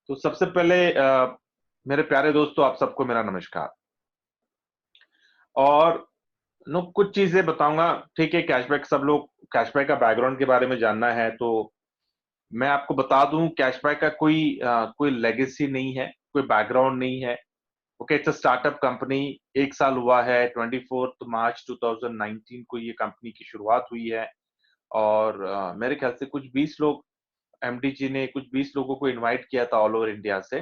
तो सबसे पहले मेरे प्यारे दोस्तों, आप सबको मेरा नमस्कार। और नो कुछ चीजें बताऊंगा। ठीक है, कैशबैक, सब लोग कैशबैक का बैकग्राउंड के बारे में जानना है तो मैं आपको बता दूं, कैशबैक का कोई लेगेसी नहीं है, कोई बैकग्राउंड नहीं है। Okay, it's a startup company. 1 साल हुआ है, 24 मार्च 2019 को ये कंपनी की शुरुआत हुई है। और मेरे ख्याल से कुछ 20 लोग, एमडी जी ने कुछ 20 लोगों को इनवाइट किया था ऑल ओवर इंडिया से।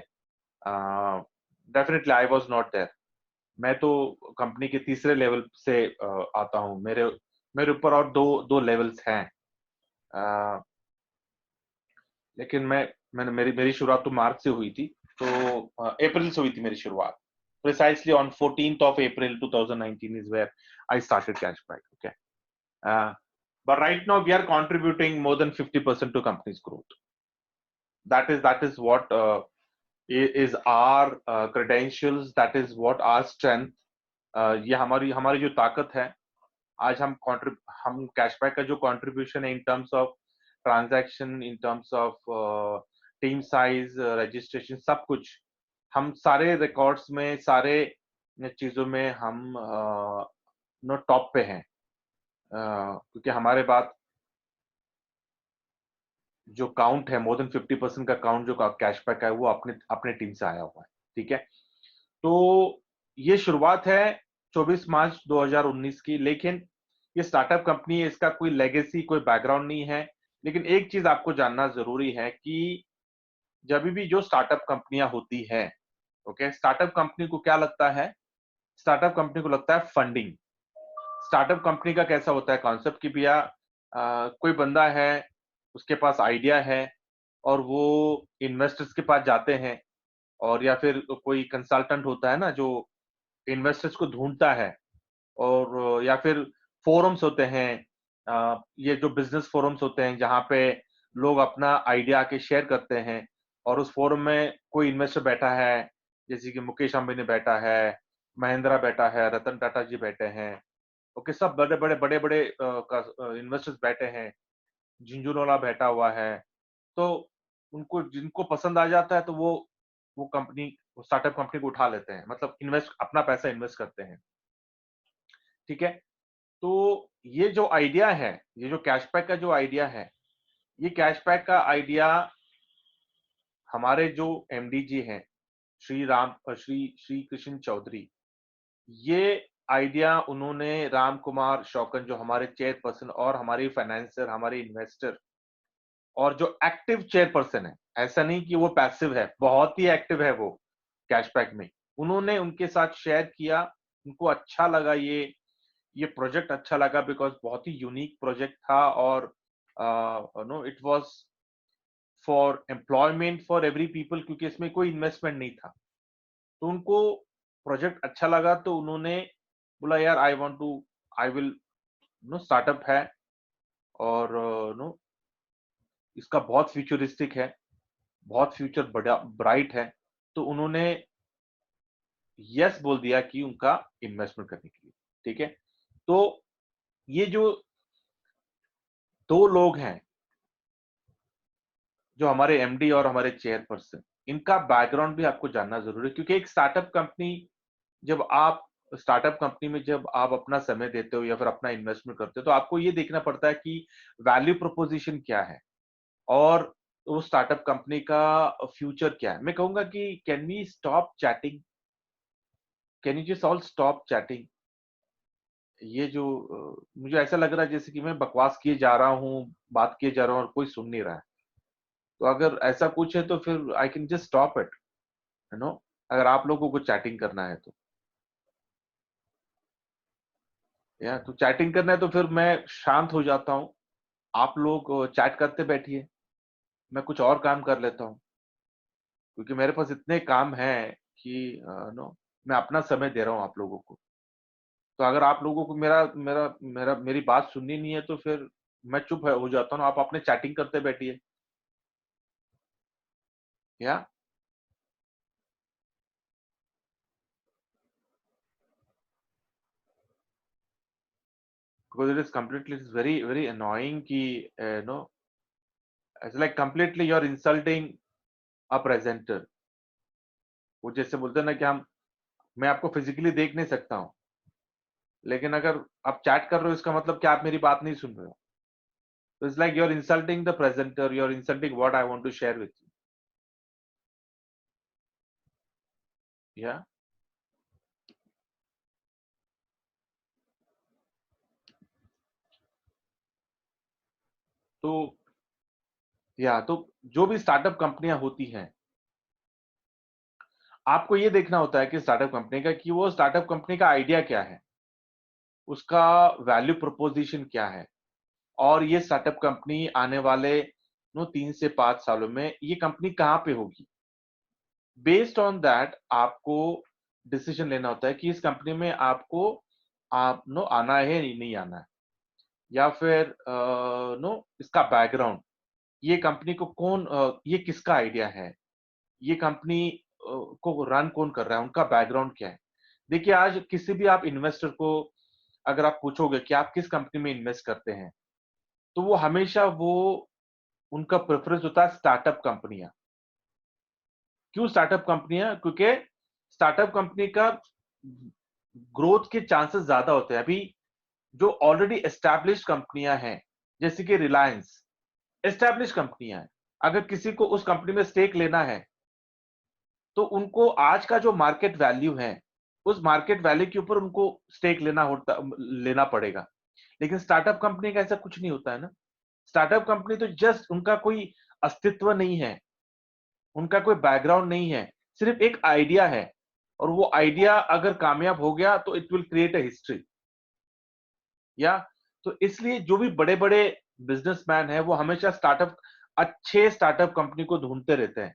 Definitely I was not there. मैं तो कंपनी के तीसरे लेवल से आता हूँ। मेरे मेरे ऊपर और दो दो लेवल्स हैं। अ, लेकिन मैंने मेरी मेरी शुरुआत तो मार्च से हुई थी। तो अप्रैल से हुई थी मेरी शुरुआत। Precisely on 14th of April 2019 is where I started Cashback. Okay. But right now we are contributing more than 50% to company's growth. That is what is our credentials. That is what our strength. ये हमारी हमारी जो ताकत है। आज हम cashback का जो कंट्रीब्यूशन है इन terms of transaction, in terms of team size, registration, सब कुछ हम सारे रिकॉर्ड्स में, सारे चीजों में हम नो टॉप पे हैं। क्योंकि हमारे बाद जो काउंट है, मोर देन 50% का काउंट जो कैशबैक है वो अपने अपने टीम से आया हुआ है। ठीक है, तो ये शुरुआत है 24 मार्च 2019 की। लेकिन ये स्टार्टअप कंपनी है, इसका कोई लेगेसी, कोई बैकग्राउंड नहीं है। लेकिन एक चीज आपको जानना जरूरी है कि जब भी जो स्टार्टअप कंपनियां होती है, ओके, स्टार्टअप कंपनी को क्या लगता है? स्टार्टअप कंपनी को लगता है फंडिंग। स्टार्टअप कंपनी का कैसा होता है कॉन्सेप्ट कि भैया कोई बंदा है, उसके पास आइडिया है और वो इन्वेस्टर्स के पास जाते हैं। और या फिर कोई कंसल्टेंट होता है ना जो इन्वेस्टर्स को ढूंढता है। और या फिर फोरम्स होते हैं, ये जो बिजनेस फोरम्स होते हैं जहां पे लोग अपना आइडिया आके शेयर करते हैं। और उस फोरम में कोई इन्वेस्टर बैठा है, जैसे कि मुकेश अंबानी बैठा है, महिंद्रा बैठा है, रतन टाटा जी बैठे हैं। ओके, सब बड़े बड़े इन्वेस्टर्स बैठे हैं, झुंझुनवाला बैठा हुआ है। तो उनको जिनको पसंद आ जाता है तो वो कंपनी, स्टार्टअप कंपनी को उठा लेते हैं, मतलब इन्वेस्ट, अपना पैसा इन्वेस्ट करते हैं। ठीक है, तो ये जो आइडिया है, ये जो कैशबैक का जो आइडिया है, ये कैशबैक का आइडिया हमारे जो एमडी जी हैं, श्री कृष्ण चौधरी, ये आइडिया उन्होंने राम कुमार शौकन, जो हमारे चेयरपर्सन और हमारे फाइनेंसर, हमारे इन्वेस्टर और जो एक्टिव चेयरपर्सन है, ऐसा नहीं कि वो पैसिव है, बहुत ही एक्टिव है वो कैशबैक में, उन्होंने उनके साथ शेयर किया। उनको अच्छा लगा, ये प्रोजेक्ट अच्छा लगा, बिकॉज बहुत ही यूनिक प्रोजेक्ट था। और know, it was for employment for every people, क्योंकि इसमें कोई इन्वेस्टमेंट नहीं था। तो उनको प्रोजेक्ट अच्छा लगा तो उन्होंने बोला, यार I want to, I will know, startup है और नो, इसका बहुत फ्यूचरिस्टिक है, बहुत फ्यूचर बड़ा ब्राइट है। तो उन्होंने यस बोल दिया कि उनका इन्वेस्टमेंट करने के लिए। ठीक है, तो ये जो दो लोग हैं, जो हमारे एमडी और हमारे चेयरपर्सन, इनका बैकग्राउंड भी आपको जानना जरूरी है। क्योंकि एक स्टार्टअप कंपनी, जब आप स्टार्टअप कंपनी में जब आप अपना समय देते हो या फिर अपना इन्वेस्टमेंट करते हो, तो आपको ये देखना पड़ता है कि वैल्यू प्रोपोजिशन क्या है और वो स्टार्टअप कंपनी का फ्यूचर क्या है। मैं कहूंगा कि can we stop chatting, can you just all stop chatting. ये जो मुझे ऐसा लग रहा है जैसे कि मैं बकवास किए जा रहा हूँ, बात किए जा रहा हूँ और कोई सुन नहीं रहा है। तो अगर ऐसा कुछ है तो फिर I can just stop it, you know, अगर आप लोगों को चैटिंग करना है तो। या तो चैटिंग करना है तो फिर मैं शांत हो जाता हूँ। आप लोग चैट करते बैठिए, मैं कुछ और काम कर लेता हूँ। क्योंकि मेरे पास इतने काम हैं कि नो, मैं अपना समय दे रहा हूँ आप लोगों को। तो अगर आप लोगों को मेरा मेरा मेरा मेरी बात सुननी नहीं है तो फिर मैं चुप हो जाता हूँ, आप अपने चैटिंग करते बैठिए। या because it is completely, it's very annoying कि know, it's like completely you're insulting a presenter. वो जैसे बोलते हैं ना कि मैं आपको फिजिकली देख नहीं सकता हूँ, लेकिन अगर आप चैट कर रहे हो इसका मतलब कि आप मेरी बात नहीं सुन रहे हो। तो it's like you are insulting the presenter, you are insulting what I want to share with you. या तो तो जो भी स्टार्टअप कंपनियां होती हैं, आपको ये देखना होता है कि स्टार्टअप कंपनी का कि वो स्टार्टअप कंपनी का आइडिया क्या है, उसका वैल्यू प्रोपोजिशन क्या है, और ये स्टार्टअप कंपनी आने वाले 3 से 5 सालों में ये कंपनी कहाँ पे होगी। बेस्ड ऑन दैट आपको डिसीजन लेना होता है कि इस कंपनी में आपको आप नो आना है या नहीं आना है, या फिर नो इसका बैकग्राउंड, ये कंपनी को ये किसका आइडिया है, ये कंपनी को रन कौन कर रहा है, उनका बैकग्राउंड क्या है। देखिए आज किसी भी आप इन्वेस्टर को अगर आप पूछोगे कि आप किस कंपनी में इन्वेस्ट करते हैं, तो वो हमेशा वो उनका प्रेफरेंस होता है स्टार्टअप कंपनियां। क्यों स्टार्टअप कंपनियां? क्योंकि स्टार्टअप कंपनी का ग्रोथ के चांसेस ज्यादा होते हैं। अभी जो ऑलरेडी एस्टैब्लिश्ड कंपनियां हैं, जैसे कि रिलायंस, एस्टैब्लिश कंपनियां हैं, अगर किसी को उस कंपनी में स्टेक लेना है तो उनको आज का जो मार्केट वैल्यू है, उस मार्केट वैल्यू के ऊपर उनको स्टेक लेना पड़ेगा। लेकिन स्टार्टअप कंपनी का ऐसा कुछ नहीं होता है ना। स्टार्टअप कंपनी तो जस्ट उनका कोई अस्तित्व नहीं है, उनका कोई बैकग्राउंड नहीं है, सिर्फ एक आइडिया है, और वो आइडिया अगर कामयाब हो गया तो it will create a history. या तो इसलिए जो भी बड़े बड़े बिजनेसमैन है वो हमेशा अच्छे स्टार्टअप कंपनी को ढूंढते रहते हैं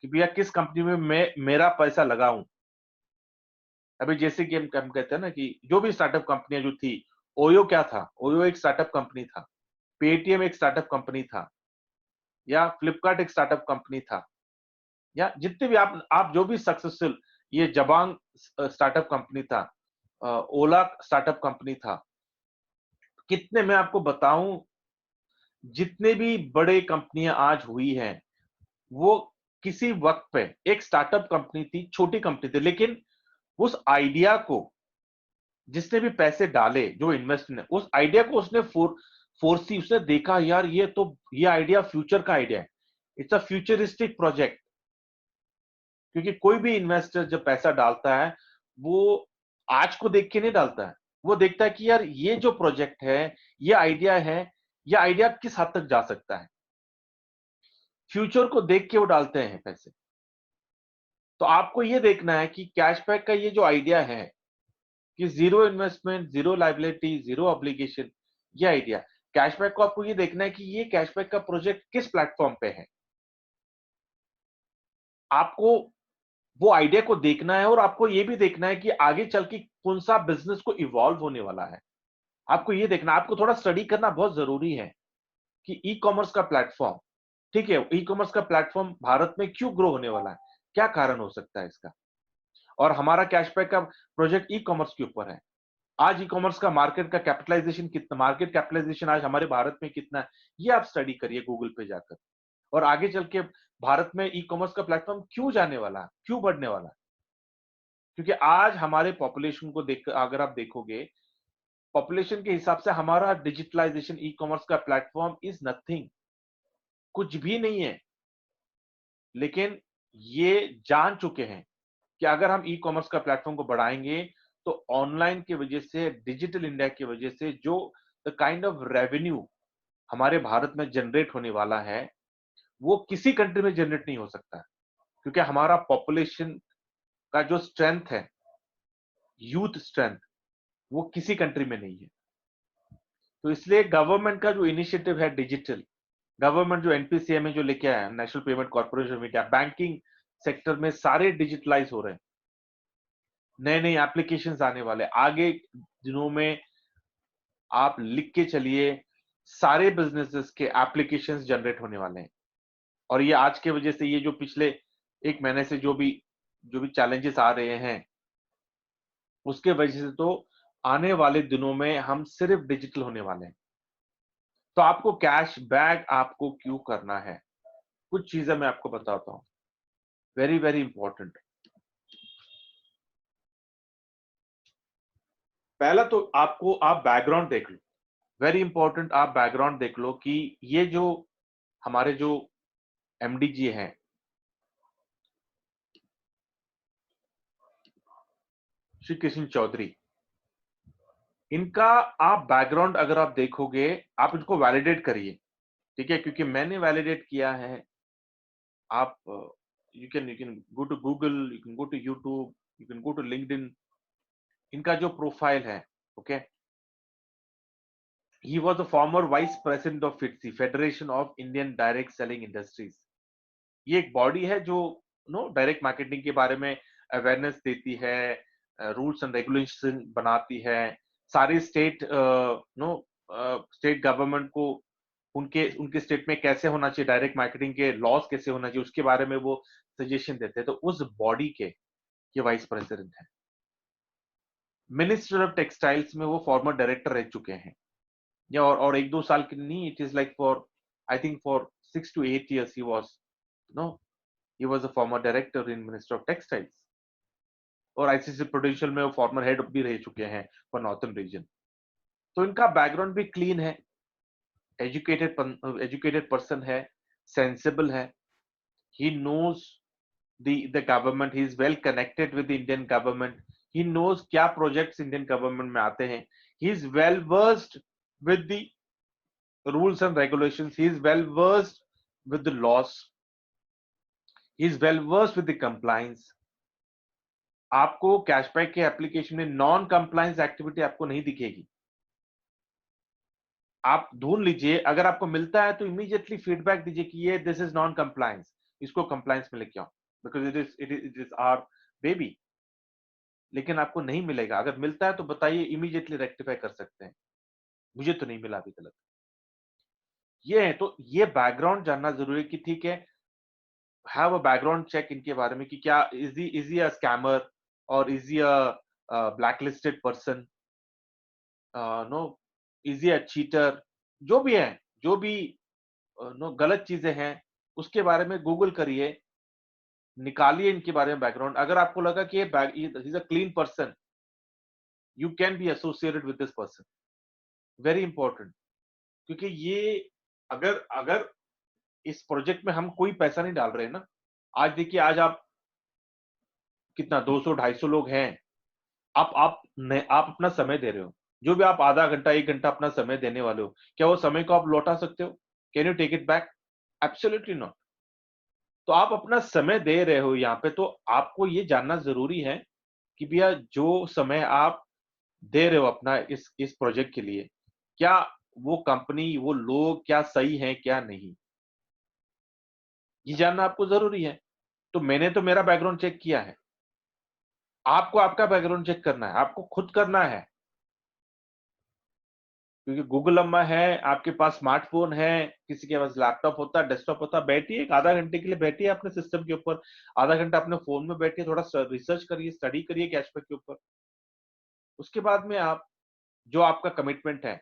कि भैया किस कंपनी में मैं मेरा पैसा लगाऊं। अभी जैसे कि हम कहते हैं ना कि जो भी स्टार्टअप कंपनियां जो थी, ओयो क्या था? ओयो एक स्टार्टअप कंपनी था, पेटीएम एक स्टार्टअप कंपनी था, या फ्लिपकार्ट एक स्टार्टअप कंपनी था, या जितने भी आप जो भी सक्सेसफुल, ये जबांग स्टार्टअप कंपनी था, ओला स्टार्टअप कंपनी था, कितने मैं आपको बताऊं, जितने भी बड़े कंपनियां आज हुई हैं, वो किसी वक्त पे एक स्टार्टअप कंपनी थी, छोटी कंपनी थी, लेकिन उस आइडिया को जिसने भी पैसे डाले, जो इन्वेस्ट ने उस आइडिया को उसने फोर्सी, उसने देखा यार ये आइडिया फ्यूचर का आइडिया है, इट्स अ फ्यूचरिस्टिक प्रोजेक्ट। क्योंकि कोई भी इन्वेस्टर जब पैसा डालता है, वो आज को देख के नहीं डालता है, वो देखता है कि यार ये जो प्रोजेक्ट है, ये आइडिया है, ये आइडिया किस हद तक जा सकता है, फ्यूचर को देख के वो डालते हैं पैसे। तो आपको ये देखना है कि कैशबैक का ये जो आइडिया है कि zero investment, zero liability, zero obligation, ये आइडिया, कैशबैक को आपको ये देखना है कि ये कैशबैक का प्रोजेक्ट किस प्लेटफॉर्म पे है। आपको वो आइडिया को देखना है, और आपको ये भी देखना है कि आगे चल के कौन सा बिजनेस को इवॉल्व होने वाला है। आपको ये देखना, आपको थोड़ा स्टडी करना बहुत जरूरी है कि ई कॉमर्स का प्लेटफॉर्म, ठीक है, ई कॉमर्स का प्लेटफॉर्म भारत में क्यों ग्रो होने वाला है, क्या कारण हो सकता है इसका। और हमारा कैशबैक का प्रोजेक्ट ई कॉमर्स के ऊपर है। आज ई कॉमर्स का मार्केट कैपिटलाइजेशन आज हमारे भारत में कितना है, ये आप स्टडी करिए गूगल पे जाकर। और आगे चल के भारत में ई कॉमर्स का प्लेटफॉर्म क्यों जाने वाला है, क्यों बढ़ने वाला है। क्योंकि आज हमारे पॉपुलेशन को देख, अगर आप देखोगे पॉपुलेशन के हिसाब से हमारा डिजिटलाइजेशन ई कॉमर्स का प्लेटफॉर्म इज नथिंग, कुछ भी नहीं है। लेकिन ये जान चुके हैं कि अगर हम ई कॉमर्स का प्लेटफॉर्म को बढ़ाएंगे, तो ऑनलाइन की वजह से, डिजिटल इंडिया की वजह से जो द काइंड ऑफ रेवेन्यू हमारे भारत में जनरेट होने वाला है, वो किसी कंट्री में जनरेट नहीं हो सकता है। क्योंकि हमारा पॉपुलेशन का जो स्ट्रेंथ है, यूथ स्ट्रेंथ, वो किसी कंट्री में नहीं है। तो इसलिए गवर्नमेंट का जो इनिशिएटिव है डिजिटल, गवर्नमेंट जो एनपीसीआई में जो लेके आया, नेशनल पेमेंट कॉर्पोरेशन में, क्या बैंकिंग सेक्टर में सारे डिजिटलाइज हो रहे हैं, नए नए एप्लीकेशंस आने वाले आगे दिनों में। आप लिख के चलिए, सारे बिजनेसेस के एप्लीकेशंस जनरेट होने वाले हैं। और ये आज के वजह से, ये जो पिछले 1 महीने से जो भी चैलेंजेस आ रहे हैं, उसके वजह से तो आने वाले दिनों में हम सिर्फ डिजिटल होने वाले हैं। तो आपको कैश बैक आपको क्यों करना है, कुछ चीजें मैं आपको बताता हूं। Very very important. पहला तो आपको आप बैकग्राउंड देख लो, वेरी इंपॉर्टेंट। आप बैकग्राउंड देख लो कि ये जो हमारे जो एमडी जी हैं, श्री कृष्ण चौधरी, इनका आप बैकग्राउंड अगर आप देखोगे, आप इनको वैलिडेट करिए, ठीक है, क्योंकि मैंने वैलिडेट किया है। आप you can go to Google, you can go to YouTube, you can go to LinkedIn. इनका जो प्रोफाइल है, okay, he was the former vice president of FIDSI, federation of Indian direct selling industries. ये एक body है जो no direct marketing के बारे में अवेयरनेस देती है, रूल्स एंड रेगुलेशन बनाती है, सारे स्टेट नो स्टेट गवर्नमेंट को उनके उनके स्टेट में कैसे होना चाहिए, डायरेक्ट मार्केटिंग के लॉज कैसे होना चाहिए, उसके बारे में वो सजेशन देते हैं। तो उस बॉडी के ये वाइस प्रेसिडेंट है। मिनिस्टर ऑफ टेक्सटाइल्स में वो फॉर्मर डायरेक्टर रह चुके हैं, या और एक दो साल की नहीं, it is like for I think for 6 to 8 years he was know he was a former director in Minister of Textiles, और आईसीसी प्रोडेंशियल में वो फॉर्मर हेड भी रह चुके हैं फॉर नॉर्थन रीजन। तो इनका बैकग्राउंड भी क्लीन है, एजुकेटेड पर्सन है, सेंसिबल है, he knows the government, he is well connected with the Indian government, he knows क्या प्रोजेक्ट्स इंडियन गवर्नमेंट में आते हैं, he is well versed with the rules and regulations, he is well versed with the laws, he is well versed with the compliance. आपको cashback के application में non compliance activity आपको नहीं दिखेगी। आप ढूंढ लीजिए, अगर आपको मिलता है तो इमीडिएटली फीडबैक दीजिए कि ये दिस इज नॉन कंप्लायंस, इसको कंप्लायंस में लेके आओ, because it is our baby. लेकिन आपको नहीं मिलेगा, अगर मिलता है तो बताइए, इमीडिएटली रेक्टिफाई कर सकते हैं। मुझे तो नहीं मिला अभी तक। ये है, तो ये बैकग्राउंड जानना जरूरी है कि ठीक है, हैव अ बैकग्राउंड चेक इनके बारे में कि क्या इज ही अ स्कैमर, और is he a black listed person, know is he a cheater, जो भी है, जो भी नो गलत चीजें हैं, उसके बारे में गूगल करिए, निकालिए इनके बारे में बैकग्राउंड। अगर आपको लगा कि ये is a clean person, you can be associated with this person. Very important, क्योंकि ये अगर अगर इस प्रोजेक्ट में हम कोई पैसा नहीं डाल रहे हैं ना, आज देखिए, आज आप कितना 200-250 लोग हैं, आप अपना समय दे रहे हो, जो भी आप आधा घंटा 1 घंटा अपना समय देने वाले हो, क्या वो समय को आप लौटा सकते हो? Can you take it back? Absolutely not. तो आप अपना समय दे रहे हो यहाँ पे, तो आपको ये जानना जरूरी है कि भैया जो समय आप दे रहे हो अपना इस प्रोजेक्ट के लिए, क्या वो कंपनी, वो लोग क्या सही है क्या नहीं, ये जानना आपको जरूरी है। तो मैंने तो मेरा बैकग्राउंड चेक किया है, आपको आपका बैकग्राउंड चेक करना है, आपको खुद करना है, क्योंकि गूगल अम्मा है, आपके पास स्मार्टफोन है, किसी के पास लैपटॉप होता है, डेस्कटॉप होता है, बैठिए एक आधा घंटे के लिए, बैठिए अपने सिस्टम के ऊपर, आधा घंटा अपने फोन में बैठिए, थोड़ा रिसर्च करिए, स्टडी करिए कैशबैक के ऊपर। उसके बाद में आप जो आपका कमिटमेंट है,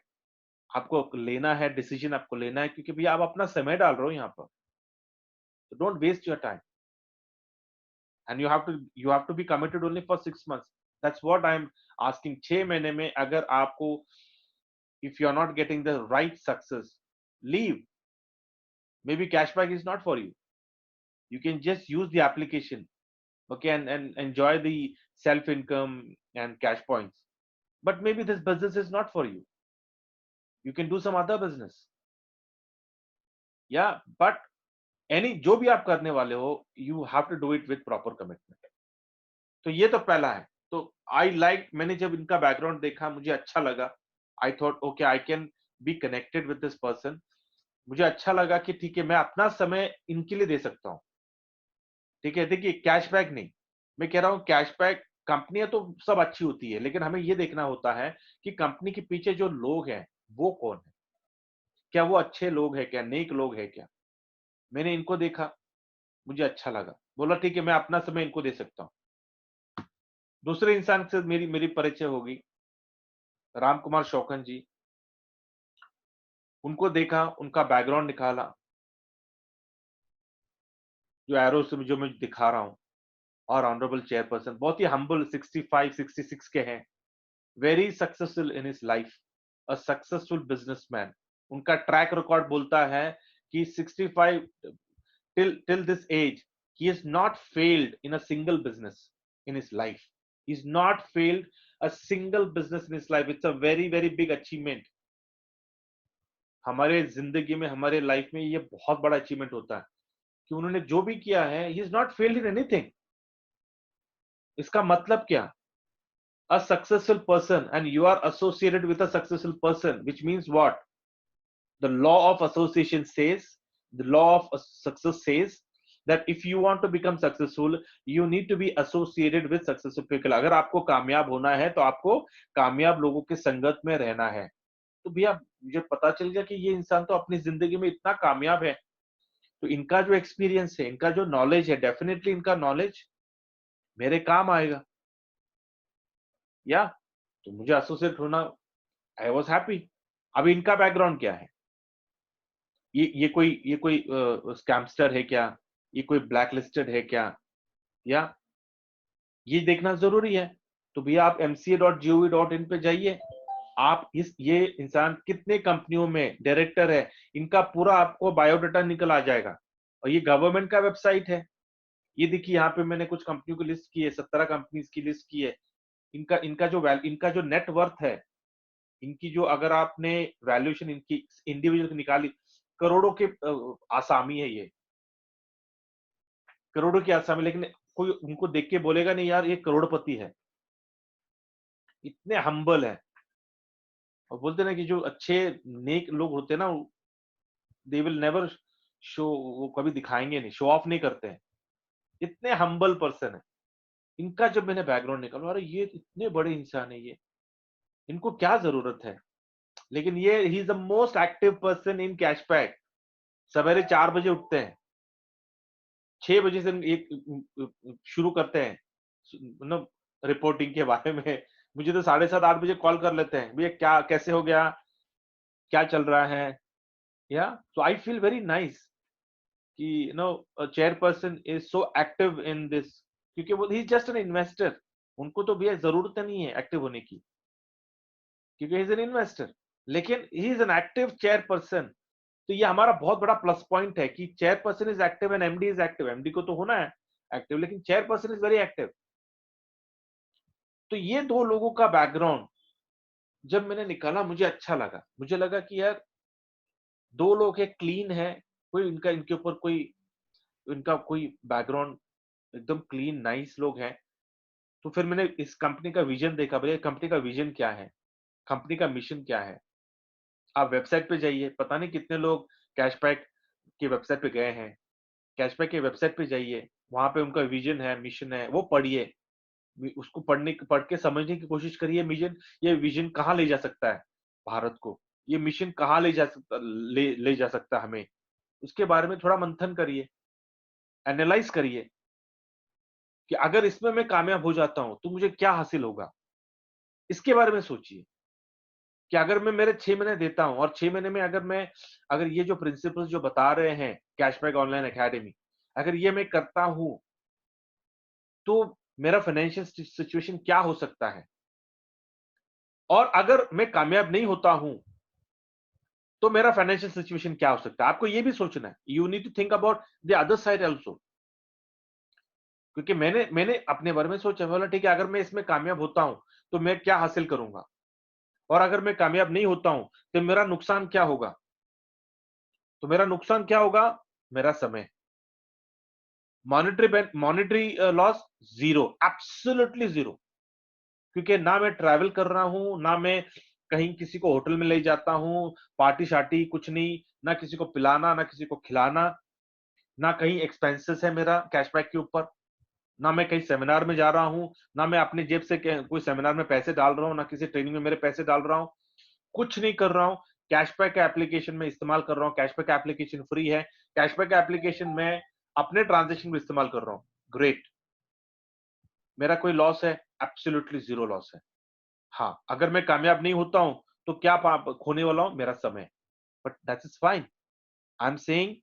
आपको लेना है, डिसीजन आपको लेना है, क्योंकि भैया आप अपना समय डाल रहे हो यहाँ पर, तो don't waste your time, and you have to be committed only for 6 months। That's what I am asking. 6 महीने में अगर आपको, if you are not getting the right success, leave. Maybe cashback is not for you. You can just use the application, okay, and enjoy the self income and cash points. But maybe this business is not for you. You can do some other business. Yeah, but any जो भी आप करने वाले हो, you have to do it with proper commitment. तो ये तो पहला है। तो आई लाइक, मैंने जब इनका बैकग्राउंड देखा, मुझे अच्छा लगा। I thought okay, I can be connected with this person. मुझे अच्छा लगा कि ठीक है, मैं अपना समय इनके लिए दे सकता हूँ। ठीक है, देखिए कैशबैक नहीं, मैं कह रहा हूँ कैशबैक, कंपनियां तो सब अच्छी होती है, लेकिन हमें ये देखना होता है कि कंपनी के पीछे जो लोग हैं वो कौन है, क्या वो अच्छे लोग हैं, क्या नेक लोग हैं क्या। मैंने इनको देखा, मुझे अच्छा लगा, बोला ठीक है, मैं अपना समय इनको दे सकता हूँ। दूसरे इंसान से मेरी मेरी परिचय होगी, राम कुमार शौकन जी। उनको देखा, उनका बैकग्राउंड निकाला, जो एरो से जो मैं दिखा रहा हूँ, और ऑनरेबल चेयरपर्सन बहुत ही हम्बल 65 66 के हैं, very successful in his life, a successful businessman. उनका ट्रैक रिकॉर्ड बोलता है कि 65 till this age he has not failed in a single business in his life. He's not failed a single business in his life. It's a very very big achievement. हमारे जिंदगी में, हमारे life में ये बहुत बड़ा अचीवमेंट होता है कि उन्होंने जो भी किया है, he is not failed in anything. इसका मतलब क्या? a successful person and you are associated with a successful person, which means what? The law of association says, the law of success says that if you want to become successful, you need to be associated with successful people. अगर आपको कामयाब होना है तो आपको कामयाब लोगों के संगत में रहना है। तो भैया मुझे पता चल गया कि ये इंसान तो अपनी जिंदगी में इतना कामयाब है, तो इनका जो एक्सपीरियंस है, इनका जो नॉलेज है, डेफिनेटली इनका नॉलेज मेरे काम आएगा। या तो मुझे एसोसिएट होना, आई वॉज हैप्पी। अब इनका बैकग्राउंड क्या है? ये कोई स्कैमस्टर है क्या? ये कोई ब्लैक लिस्टेड है क्या? या ये देखना जरूरी है। तो भैया आप mca.gov.in पे जाइए, आप ये इंसान कितने कंपनियों में डायरेक्टर है, इनका पूरा आपको बायोडाटा निकल आ जाएगा। और ये गवर्नमेंट का वेबसाइट है। ये देखिए यहाँ पे मैंने कुछ कंपनियों की लिस्ट की है, 17 कंपनीज की लिस्ट की है। इनका जो नेट वर्थ है, इनकी जो, अगर आपने वैल्यूएशन इनकी इंडिविजुअल की निकाली, करोड़ों के आसामी है ये, करोड़ों की आसामी। लेकिन कोई उनको देख के बोलेगा नहीं यार ये करोड़पति है, इतने हम्बल है। और बोलते ना कि जो अच्छे नेक लोग होते हैं ना, दे विल नेवर शो, वो कभी दिखाएंगे नहीं, शो ऑफ नहीं करते हैं, इतने हम्बल पर्सन है। इनका जब मैंने बैकग्राउंड निकाला, अरे ये इतने बड़े इंसान है, ये इनको क्या जरूरत है? लेकिन ये ही is the most active person in cashback. सवेरे 4 बजे उठते हैं, 6 बजे से एक शुरू करते हैं मतलब रिपोर्टिंग के बारे में। मुझे तो 7:30 8 बजे कॉल कर लेते हैं, भैया क्या कैसे हो गया, क्या चल रहा है। या तो आई फील वेरी नाइस कि chairperson is so active in this, क्योंकि वो ही जस्ट एन इन्वेस्टर। उनको तो भैया जरूरत नहीं है एक्टिव होने की, क्योंकि ही इज एन इन्वेस्टर। लेकिन he is an active chairperson. तो ये हमारा बहुत बड़ा प्लस पॉइंट है कि chairperson is active and MD is active. MD को तो होना है एक्टिव, लेकिन चेयरपर्सन इज वेरी एक्टिव। तो ये दो लोगों का बैकग्राउंड जब मैंने निकाला, मुझे अच्छा लगा। मुझे लगा कि यार दो लोग है, क्लीन है, कोई इनका इनके ऊपर कोई इनका कोई बैकग्राउंड एकदम क्लीन नाइस लोग हैं। तो फिर मैंने इस कंपनी का विजन देखा, भैया कंपनी का विजन क्या है, कंपनी का मिशन क्या है। आप वेबसाइट पे जाइए, पता नहीं कितने लोग कैशबैक की वेबसाइट पे गए हैं। कैशबैक की वेबसाइट पे जाइए, वहां पे उनका विजन है, मिशन है, वो पढ़िए। उसको पढ़ के समझने की कोशिश करिए। मिशन, ये विजन कहाँ ले जा सकता है भारत को, ये मिशन कहाँ ले जा सकता है हमें, उसके बारे में थोड़ा मंथन करिए, एनालाइज करिए कि अगर इसमें मैं कामयाब हो जाता हूं तो मुझे क्या हासिल होगा। इसके बारे में सोचिए कि अगर मैं मेरे 6 महीने देता हूं, और 6 महीने में अगर ये जो प्रिंसिपल्स जो बता रहे हैं कैशबैक ऑनलाइन एकेडमी, अगर ये मैं करता हूं, तो मेरा फाइनेंशियल सिचुएशन क्या हो सकता है। और अगर मैं कामयाब नहीं होता हूं, तो मेरा फाइनेंशियल सिचुएशन क्या हो सकता है। आपको ये भी सोचना है, you need to think about the other side also. क्योंकि मैंने अपने बारे में सोचा, बोला ठीक है अगर मैं इसमें कामयाब होता हूं तो मैं क्या हासिल करूंगा, और अगर मैं कामयाब नहीं होता हूं तो मेरा नुकसान क्या होगा। तो मेरा नुकसान क्या होगा? मेरा समय। Monetary loss zero, absolutely zero. क्योंकि ना मैं ट्रैवल कर रहा हूं, ना मैं कहीं किसी को होटल में ले जाता हूं, पार्टी शार्टी कुछ नहीं, ना किसी को पिलाना, ना किसी को खिलाना, ना कहीं एक्सपेंसेस है मेरा कैशबैक के ऊपर, ना मैं कहीं सेमिनार में जा रहा हूं, ना मैं अपनी जेब से कोई सेमिनार में पैसे डाल रहा हूं, ना किसी ट्रेनिंग में मेरे पैसे डाल रहा हूं, कुछ नहीं कर रहा हूं। कैशबैक एप्लीकेशन में इस्तेमाल कर रहा हूं, कैशबैक एप्लीकेशन फ्री है, कैशबैक एप्लीकेशन में अपने ट्रांजेक्शन में इस्तेमाल कर रहा हूं। ग्रेट। मेरा कोई लॉस है? एब्सोल्युटली जीरो लॉस है। हाँ, अगर मैं कामयाब नहीं होता हूं तो क्या खोने वाला हूं? मेरा समय। But that is fine. I am saying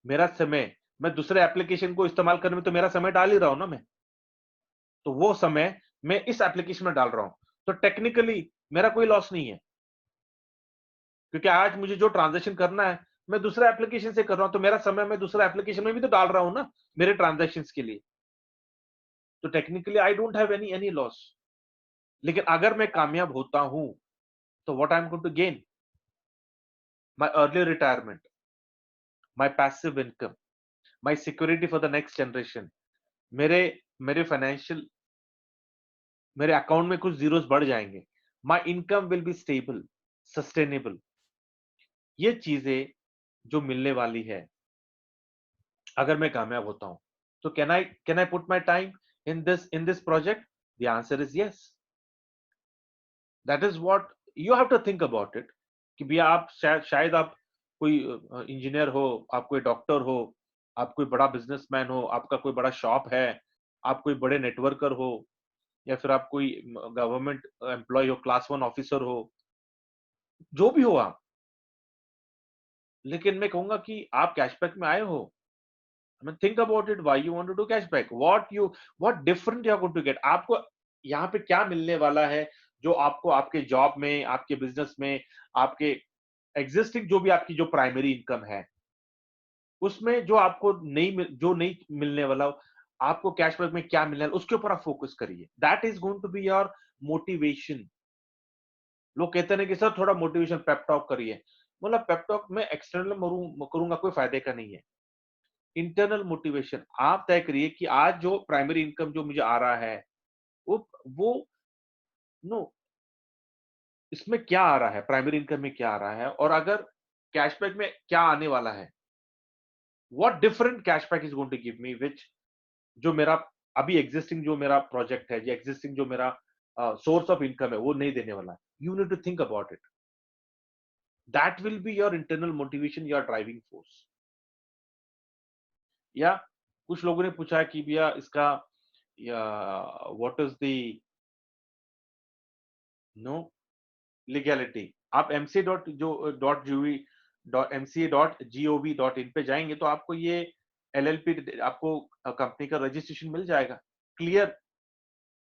मेरा समय, मैं दूसरे एप्लीकेशन को इस्तेमाल करने में तो मेरा समय डाल ही रहा हूं ना मैं, तो वो समय मैं इस एप्लीकेशन में डाल रहा हूं, तो टेक्निकली मेरा कोई लॉस नहीं है, क्योंकि आज मुझे जो ट्रांजैक्शन करना है मैं दूसरे एप्लीकेशन से कर रहा हूं, तो मेरा समय मैं दूसरे एप्लीकेशन में भी तो डाल रहा हूं ना मेरे ट्रांजैक्शन के लिए, तो technically I don't have any loss. लेकिन अगर मैं कामयाब होता हूं तो what I am going to gain? My early retirement, my passive income, my security for the next generation, मेरे मेरे फाइनेंशियल, मेरे अकाउंट में कुछ जीरोस बढ़ जाएंगे, my income will be stable, sustainable. ये चीजें जो मिलने वाली है अगर मैं कामयाब होता हूं, तो can I put my time in this project? The answer is yes. That is what you have to think about it, कि भैया आप शायद आप कोई इंजीनियर हो, आप कोई डॉक्टर हो, आप कोई बड़ा बिजनेसमैन हो, आपका कोई बड़ा शॉप है, आप कोई बड़े नेटवर्कर हो, या फिर आप कोई गवर्नमेंट एम्प्लॉय हो, क्लास 1 ऑफिसर हो, जो भी हो आप। लेकिन मैं कहूंगा कि आप कैशबैक में आए हो, I mean, think about it. Why you want to do cashback? What different you are going to get? आपको यहाँ पे क्या मिलने वाला है जो आपको आपके जॉब में, आपके बिजनेस में, आपके एग्जिस्टिंग जो भी आपकी जो प्राइमरी इनकम है उसमें जो आपको जो नहीं मिलने वाला हो, आपको कैशबैक में क्या मिलने वाला उसके ऊपर आप फोकस करिए। That is going to be your motivation. लोग कहते हैं कि सर थोड़ा मोटिवेशन पेप टॉक करिए, मतलब पेप टॉक में एक्सटर्नल करूंगा कोई फायदे का नहीं है। इंटरनल मोटिवेशन आप तय करिए कि आज जो प्राइमरी इनकम जो मुझे आ रहा है वो नो इसमें क्या आ रहा है, प्राइमरी इनकम में क्या आ रहा है, और अगर कैशबैक में क्या आने वाला है, what different cashback is going to give me, which जो मेरा अभी एग्जिस्टिंग जो मेरा प्रोजेक्ट है या एग्जिस्टिंग जो मेरा सोर्स ऑफ इनकम है वो नहीं देने वाला है। You need to think about it. That will be your internal motivation, your driving force. या कुछ लोगों ने पूछा कि भैया इसका what is the know legality. आप एमसीए डॉट जो dot gov dot MCA dot gov dot in पे जाएंगे तो आपको ये एलएलपी, आपको कंपनी का रजिस्ट्रेशन मिल जाएगा क्लियर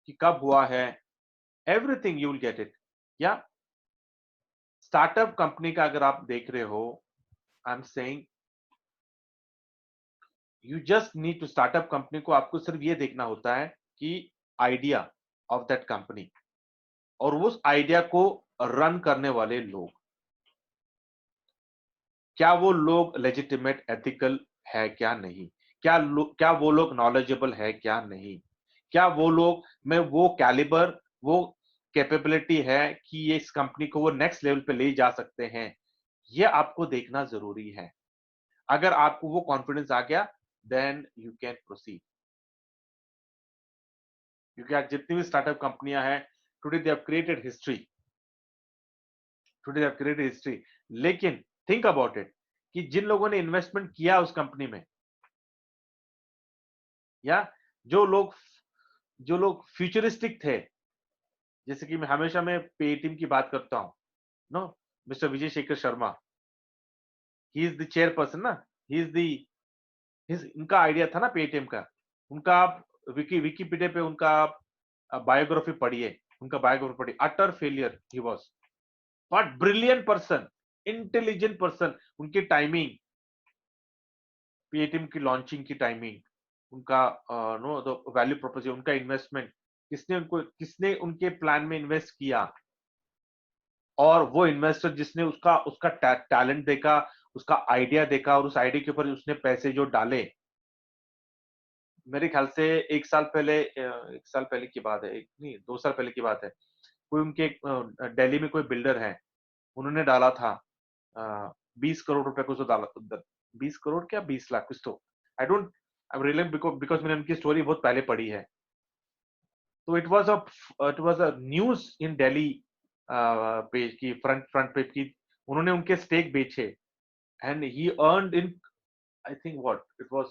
कि कब हुआ है, everything you will get it. या स्टार्टअप कंपनी का अगर आप देख रहे हो, I am saying you just need to startup company को आपको सिर्फ ये देखना होता है कि आइडिया ऑफ दैट कंपनी और उस आइडिया को रन करने वाले लोग, क्या वो लोग लेजिटिमेट एथिकल है क्या नहीं, क्या वो लोग नॉलेजेबल है क्या नहीं, क्या वो लोग में वो कैलिबर, वो कैपेबिलिटी है कि ये इस कंपनी को वो नेक्स्ट लेवल पे ले जा सकते हैं। ये आपको देखना जरूरी है। अगर आपको वो कॉन्फिडेंस आ गया देन यू कैन प्रोसीड। क्योंकि आज जितनी भी स्टार्टअप कंपनियां हैं today they have created history, today they have created history. लेकिन थिंक अबाउट इट कि जिन लोगों ने इन्वेस्टमेंट किया उस कंपनी में, या जो लोग जो लोग फ्यूचरिस्टिक थे, जैसे कि मैं पेटीएम की बात करता हूं, no mister Vijay Shekhar Sharma, he is the chairperson ना, ही इज द उनका आइडिया था ना पेटीएम का। उनका आप विकीपीडिया पे उनका आप बायोग्राफी पढ़िए, उनका बायोग्राफी पढ़िए। Utter failure he was, but brilliant person, intelligent person. उनकी टाइमिंग, पेटीएम की लॉन्चिंग की टाइमिंग, उनका नो वैल्यू प्रोपोजल, उनका इन्वेस्टमेंट, किसने उनके प्लान में इन्वेस्ट किया, और वो इन्वेस्टर जिसने उसका उसका टैलेंट देखा, उसका आइडिया देखा और उस आइडिया के ऊपर उसने पैसे जो डाले। मेरे ख्याल से एक साल पहले की बात है, एक नहीं 2 साल पहले की बात है, कोई उनके दिल्ली में कोई बिल्डर है, उन्होंने डाला था 20 करोड़ रुपए कुछ तो डाला, 20 करोड़ क्या 20 लाख कुछ तो, I don't I really, because मैंने उनकी स्टोरी बहुत पहले पढ़ी है। तो it was a news in Delhi page की, फ्रंट पेज की। उन्होंने उनके स्टेक बेचे and he earned in, I think what it was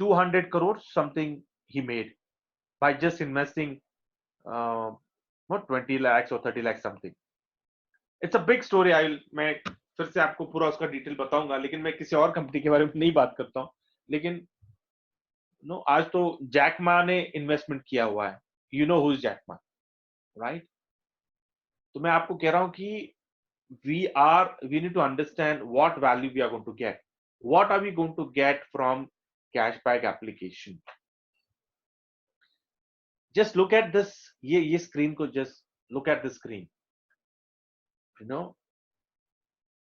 200 crore something he made by just investing not 20 lakhs or 30 lakhs something. It's a big story. मैं फिर से आपको पूरा उसका डिटेल बताऊंगा, लेकिन मैं किसी और कंपनी के बारे में नहीं बात करता हूँ। लेकिन नो आज तो जैकमा ने इन्वेस्टमेंट किया हुआ है, you know who is Jack Ma, right? तो मैं आपको कह रहा हूं कि we need to understand what value we are going to get. What are we going to get from cashback application? Just look at this, ये screen को just look at the screen. You know,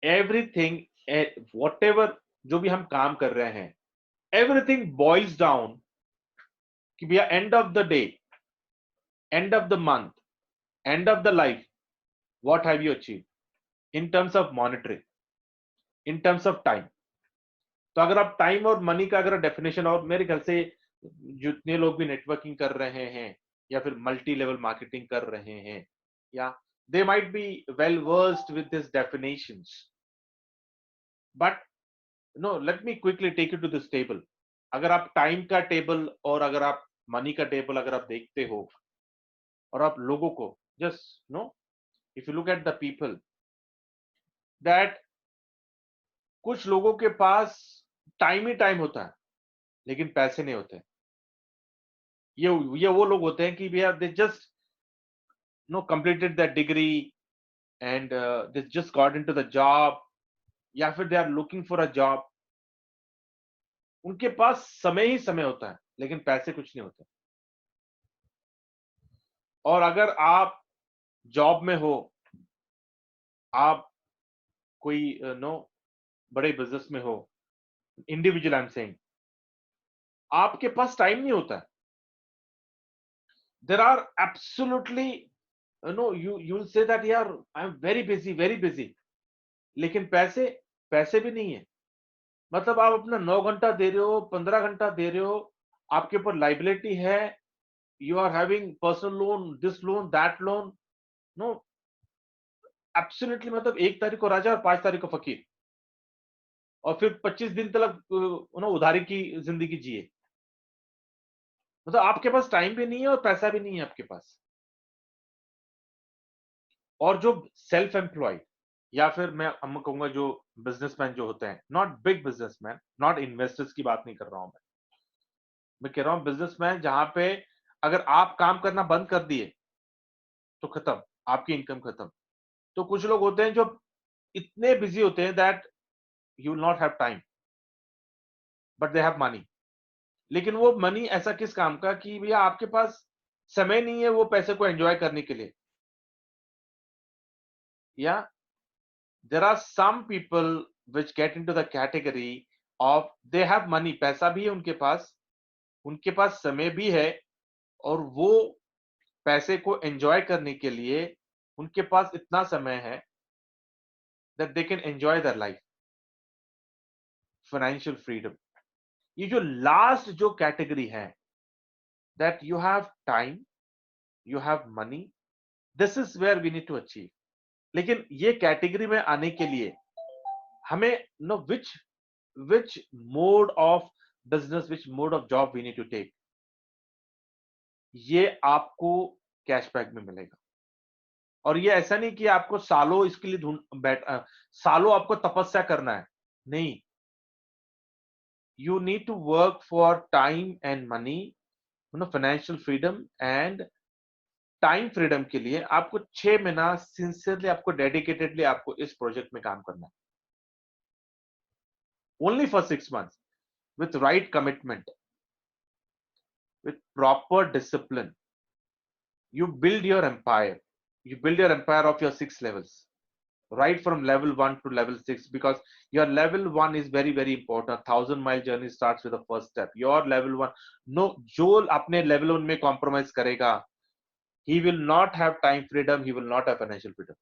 everything, whatever जो भी हम काम कर रहे हैं, everything boils down कि भैया end of the day, end of the month, end of the life, what have you achieved in terms of monetary, in terms of time. तो अगर आप टाइम और मनी का अगर डेफिनेशन, और मेरे ख्याल से जितने लोग भी नेटवर्किंग कर रहे हैं या फिर मल्टी लेवल मार्केटिंग कर रहे हैं, या they might be well versed with this definitions, but no, let me quickly take you to this table. अगर आप टाइम का टेबल और अगर आप मनी का टेबल अगर आप देखते हो और आप लोगों को just know, if you look at the people, that कुछ लोगों के पास टाइम ही टाइम होता है लेकिन पैसे नहीं होते. ये वो लोग होते हैं कि भैया they just no completed that degree and they just got into the job, या फिर they are looking for a job. उनके पास समय ही समय होता है लेकिन पैसे कुछ नहीं होते. और अगर आप जॉब में हो, आप कोई नो बड़े बिजनेस में हो, इंडिविजुअल आई एम सेइंग, आपके पास टाइम नहीं होता है. There are absolutely no, you will say that यार आई एम वेरी बिजी, लेकिन पैसे पैसे भी नहीं है. मतलब आप अपना 9 घंटा दे रहे हो, 15 घंटा दे रहे हो, आपके ऊपर लाइबिलिटी है, you are having personal loan, this loan, that loan, no, absolutely. मतलब 1 तारीख को राजा और 5 तारीख को फकीर, और फिर 25 दिन तक उधारी की जिंदगी जिए. मतलब आपके पास टाइम भी नहीं है और पैसा भी नहीं है आपके पास. और जो सेल्फ एम्प्लॉयड, या फिर मैं कहूंगा जो बिजनेसमैन जो होते हैं, not big businessman, not investors की बात नहीं कर रहा हूं मैं कह रहा हूं बिजनेसमैन जहां पे अगर आप काम करना बंद कर दिए तो खत्म, आपकी इनकम खत्म. तो कुछ लोग होते हैं जो इतने बिजी होते हैं that you will not have time, but they have money. लेकिन वो मनी ऐसा किस काम का कि भैया आपके पास समय नहीं है वो पैसे को एंजॉय करने के लिए. या there are some people which get into the category of they have money, पैसा भी है उनके पास समय भी है, और वो पैसे को एंजॉय करने के लिए उनके पास इतना समय है that they can enjoy their life, financial freedom. ये जो लास्ट जो कैटेगरी है, that you have time, you have money, this is where we need to achieve. लेकिन ये कैटेगरी में आने के लिए हमें no which mode of business, which mode of job we need to take, ये आपको कैशबैक में मिलेगा. और ये ऐसा नहीं कि आपको सालों इसके लिए सालों आपको तपस्या करना है, नहीं. You need to work for time and money, financial freedom and time freedom के लिए आपको 6 महीना सिंसियरली, आपको डेडिकेटेडली आपको इस प्रोजेक्ट में काम करना है. Only for 6 months with right commitment, with proper discipline, you build your empire. You build your empire of your 6 levels, right from level 1 to level 6, because your level 1 is very important. 1,000-mile journey starts with the first step. Your level 1, no, जो अपने level 1 में compromise करेगा, he will not have time freedom, he will not have financial freedom.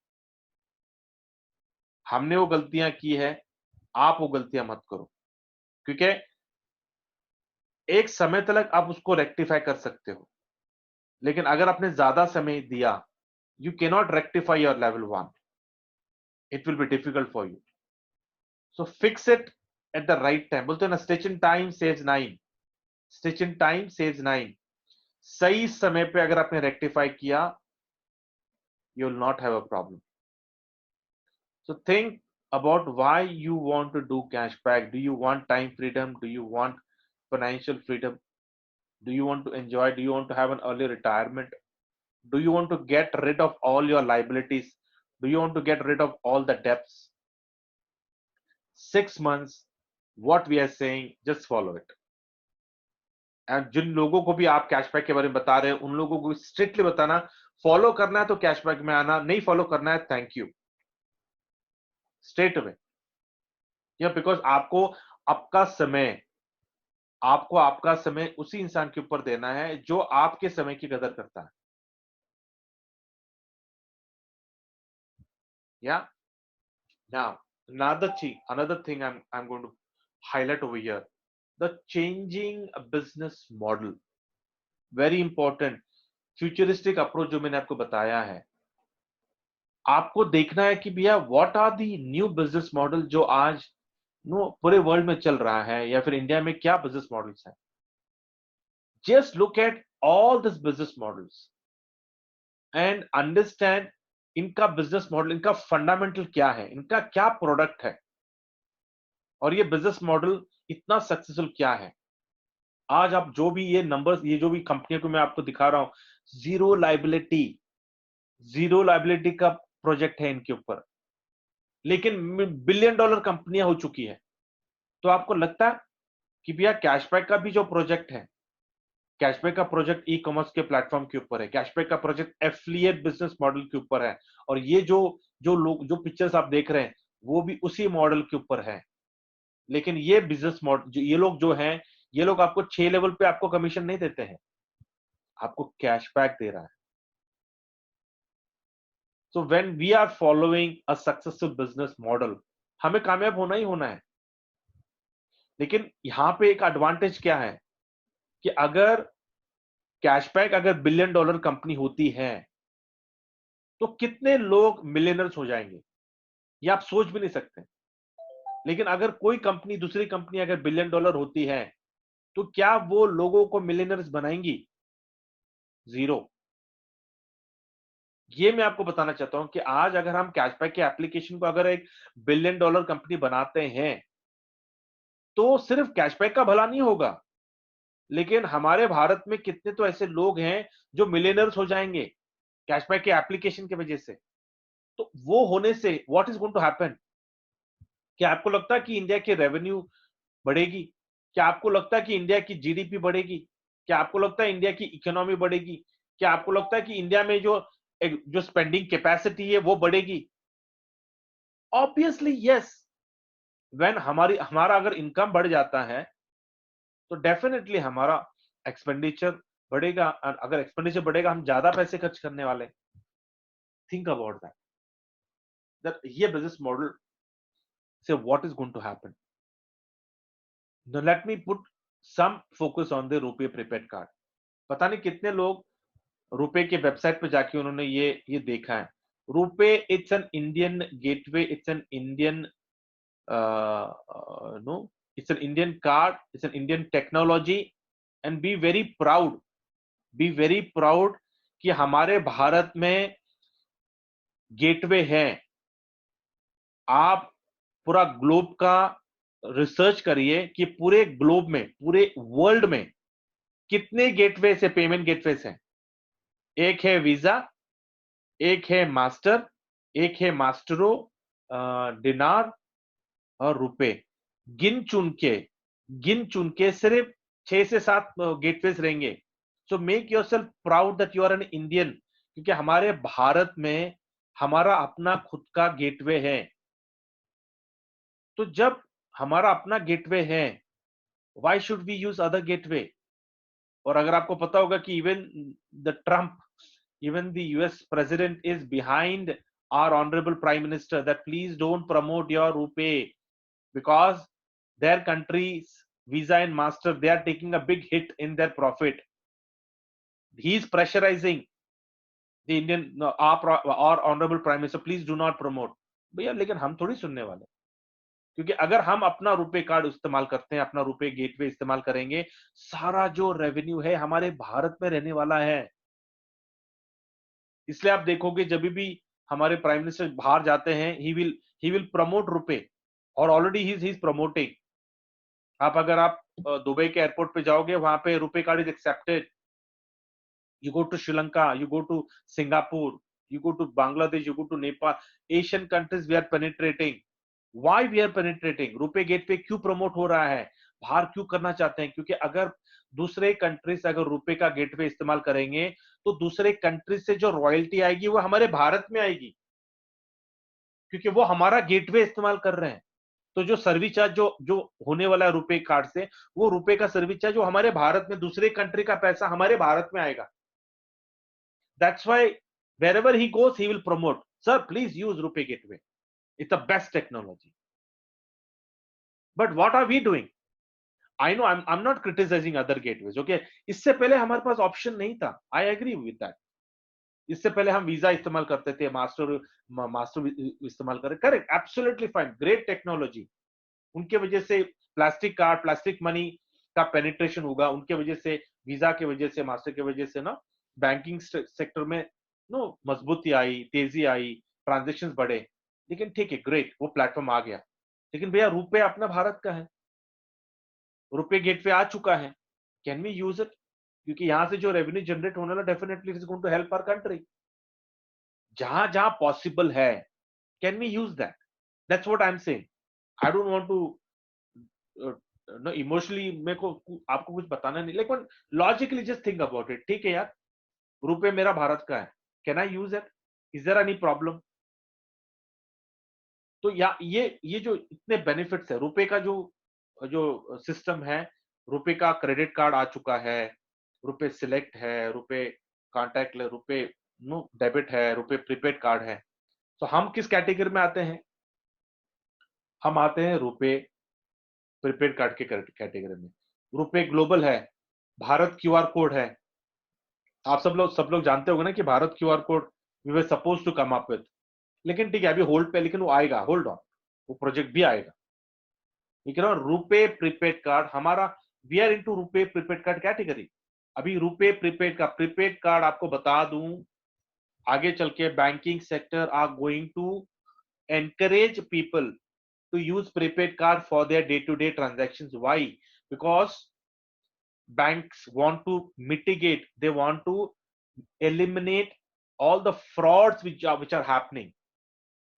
हमने वो गलतियां की है, आप वो गलतियां मत करो, क्योंकि एक समय तक आप उसको रेक्टिफाई कर सकते हो, लेकिन अगर आपने ज्यादा समय दिया, you cannot rectify your level 1. It will be difficult for you. So fix it at the right time. बोलते हैं ना, stitch in time saves 9. Stitch in time saves 9. सही समय पे अगर आपने रेक्टिफाई किया, you will not have a problem. So think about why you want to do cashback. Do you want time freedom? Do you want financial freedom? Do you want to enjoy? Do you want to have an early retirement? Do you want to get rid of all your liabilities? Do you want to get rid of all the debts? 6 months, what we are saying, just follow it. And जिन लोगों को भी आप cashback के बारे में बता रहे हैं उन लोगों को स्ट्रिक्टली बताना, फॉलो करना है तो कैशबैक में आना, नहीं फॉलो करना है थैंक यू, स्ट्रेट अवे। या बिकॉज आपको आपका समय उसी इंसान के ऊपर देना है जो आपके समय की कदर करता है। या now another thing I'm going to highlight over here, the changing business model, very important, futuristic approach जो मैंने आपको बताया है। आपको देखना है कि भैया what are the new business model जो आज पूरे वर्ल्ड में चल रहा है, या फिर इंडिया में क्या बिजनेस मॉडल्स हैं। Just look at all this business models and understand इनका बिजनेस मॉडल, इनका फंडामेंटल क्या है, इनका क्या प्रोडक्ट है, और ये बिजनेस मॉडल इतना सक्सेसफुल क्या है। आज आप जो भी ये नंबर्स, ये जो भी कंपनियों को मैं आपको दिखा रहा हूं, जीरो लाइबिलिटी का प्रोजेक्ट है इनके ऊपर, लेकिन बिलियन डॉलर कंपनियां हो चुकी है। तो आपको लगता है कि भैया कैशबैक का भी जो प्रोजेक्ट है, कैशबैक का प्रोजेक्ट ई कॉमर्स के प्लेटफॉर्म के ऊपर है, कैशबैक का प्रोजेक्ट एफिलिएट बिजनेस मॉडल के ऊपर है, और ये जो पिक्चर्स आप देख रहे हैं वो भी उसी मॉडल के ऊपर है। लेकिन ये बिजनेस मॉडल, ये लोग जो हैं, ये लोग आपको 6 लेवल पे आपको कमीशन नहीं देते हैं, आपको कैशबैक दे रहा है। So when we are following a successful business model, हमें कामयाब होना ही होना है। लेकिन यहां पे एक एडवांटेज क्या है कि अगर कैशबैक अगर बिलियन डॉलर कंपनी होती है तो कितने लोग मिलियनर्स हो जाएंगे, ये आप सोच भी नहीं सकते। लेकिन अगर कोई कंपनी, दूसरी कंपनी अगर बिलियन डॉलर होती है तो क्या वो लोगों को मिलियनर्स बनाएंगी? जीरो। ये मैं आपको बताना चाहता हूं कि आज अगर हम कैशबैक के एप्लीकेशन को अगर एक बिलियन डॉलर कंपनी बनाते हैं तो सिर्फ कैशबैक का भला नहीं होगा, लेकिन हमारे भारत में कितने तो ऐसे लोग हैं जो मिलियनर्स हो जाएंगे कैशबैक के एप्लीकेशन की वजह से। तो वो होने से what is going to happen? क्या आपको लगता है कि इंडिया की रेवेन्यू बढ़ेगी? क्या आपको लगता है कि इंडिया की जीडीपी बढ़ेगी? क्या आपको लगता है इंडिया की इकोनॉमी बढ़ेगी? क्या आपको लगता है कि इंडिया में जो स्पेंडिंग कैपेसिटी है वो बढ़ेगी? Obviously yes. व्हेन हमारा अगर इनकम बढ़ जाता है तो डेफिनेटली हमारा एक्सपेंडिचर बढ़ेगा, और अगर एक्सपेंडिचर बढ़ेगा हम ज्यादा पैसे खर्च करने वाले। थिंक अबाउट दैट ये बिजनेस मॉडल से what is going to happen. Now let me put some focus on the RuPay prepaid card. पता नहीं कितने लोग रुपए के वेबसाइट पे जाके उन्होंने ये देखा है। RuPay it's an Indian gateway, it's an Indian no it's an Indian card, it's an Indian technology, and be very proud कि हमारे भारत में गेटवे है। आप पूरा ग्लोब का रिसर्च करिए कि पूरे ग्लोब में, पूरे वर्ल्ड में कितने गेटवे से, पेमेंट गेटवे हैं। एक है वीजा, एक है मास्टर, एक है मास्टरो, डिनार और रुपए। गिन चुन के सिर्फ 6 से 7 गेटवेज रहेंगे। So make yourself proud that you are an Indian, क्योंकि हमारे भारत में हमारा अपना खुद का गेटवे है। तो जब हमारा अपना गेटवे है, why should we use other gateway? और अगर आपको पता होगा कि even the US president is behind our honorable prime minister that please don't promote your RuPay, because their country's Visa and Master, they are taking a big hit in their profit. He is pressurizing the Indian, our honorable prime minister, please do not promote. भैया लेकिन हम थोड़ी सुनने वाले, क्योंकि अगर हम अपना रुपए कार्ड इस्तेमाल करते हैं, अपना रुपए गेटवे इस्तेमाल करेंगे, सारा जो रेवेन्यू है हमारे भारत में रहने वाला है। इसलिए आप देखोगे जब भी हमारे प्राइम मिनिस्टर बाहर जाते हैं, ही विल प्रमोट रुपए, और ऑलरेडी ही इज प्रमोटिंग। अगर आप दुबई के एयरपोर्ट पे जाओगे, वहां पे रुपए card is accepted. You go to Sri Lanka, you go to Singapore, you go to Bangladesh, you go to Nepal. Asian countries we are penetrating. Why we are penetrating? रुपए gate पे क्यों promote हो रहा है? बाहर क्यों करना चाहते हैं? क्योंकि अगर दूसरे कंट्रीज अगर रुपए का गेटवे इस्तेमाल करेंगे तो दूसरे कंट्रीज से जो रॉयल्टी आएगी वो हमारे भारत में आएगी, क्योंकि वो हमारा गेटवे इस्तेमाल कर रहे हैं. तो जो सर्विस चार्ज जो जो होने वाला है रुपए कार्ड से, वो रुपए का सर्विस चार्ज जो हमारे भारत में, दूसरे कंट्री का पैसा हमारे भारत में आएगा. That's why wherever he goes, he will promote. Sir, please use Rupee Gateway. It's the best technology. But what are we doing? I know I'm not criticizing other gateways. Okay, इससे पहले हमारे पास option नहीं था. I agree with that. इससे पहले हम visa इस्तेमाल करते थे, मास्टर इस्तेमाल कर, correct, absolutely fine, great technology. उनके वजह से प्लास्टिक कार्ड, प्लास्टिक मनी का पेनिट्रेशन होगा, उनके वजह से, वीजा के वजह से, मास्टर के वजह से ना बैंकिंग सेक्टर में नो मजबूती आई, तेजी आई, ट्रांजेक्शंस बढ़े. लेकिन ठीक है, ग्रेट, वो प्लेटफॉर्म आ गया. लेकिन भैया रुपए अपना भारत का है, रुपए गेटवे आ चुका है, कैन वी यूज इट? क्योंकि यहां से जो रेवेन्यू जनरेट होने वाला, definitely it is going to help our country. जहां जहां पॉसिबल है, can we use that? That's what I am saying. I don't want to no emotionally, मेरे को आपको कुछ बताना नहीं, लेकिन logically just think about it. ठीक है यार, रुपए मेरा भारत का है, can I use it? Is there any problem? तो या ये जो इतने बेनिफिट्स है रुपए का, जो जो सिस्टम है, रुपए का क्रेडिट कार्ड आ चुका है, रुपए सिलेक्ट है, रुपए कॉन्टैक्ट, रुपए नो डेबिट है, रुपए प्रीपेड कार्ड है. तो हम किस कैटेगरी में आते हैं? हम आते हैं रुपए प्रीपेड कार्ड के कैटेगरी में. रुपए ग्लोबल है, भारत क्यूआर कोड है. आप सब लोग जानते होंगे ना कि Bharat QR code we were supposed to come up with. लेकिन ठीक है, अभी होल्ड पे, लेकिन वो आएगा, होल्ड ऑन, वो प्रोजेक्ट भी आएगा. ठीक है ना? रुपे प्रीपेड कार्ड हमारा, we are into RuPay prepaid card category. अभी रुपे प्रीपेड का प्रीपेड कार्ड आपको बता दूं, आगे चल के banking sector are going to encourage people to use prepaid card for their day-to-day transactions. Why? Because banks want to mitigate, they want to eliminate all the frauds which are happening.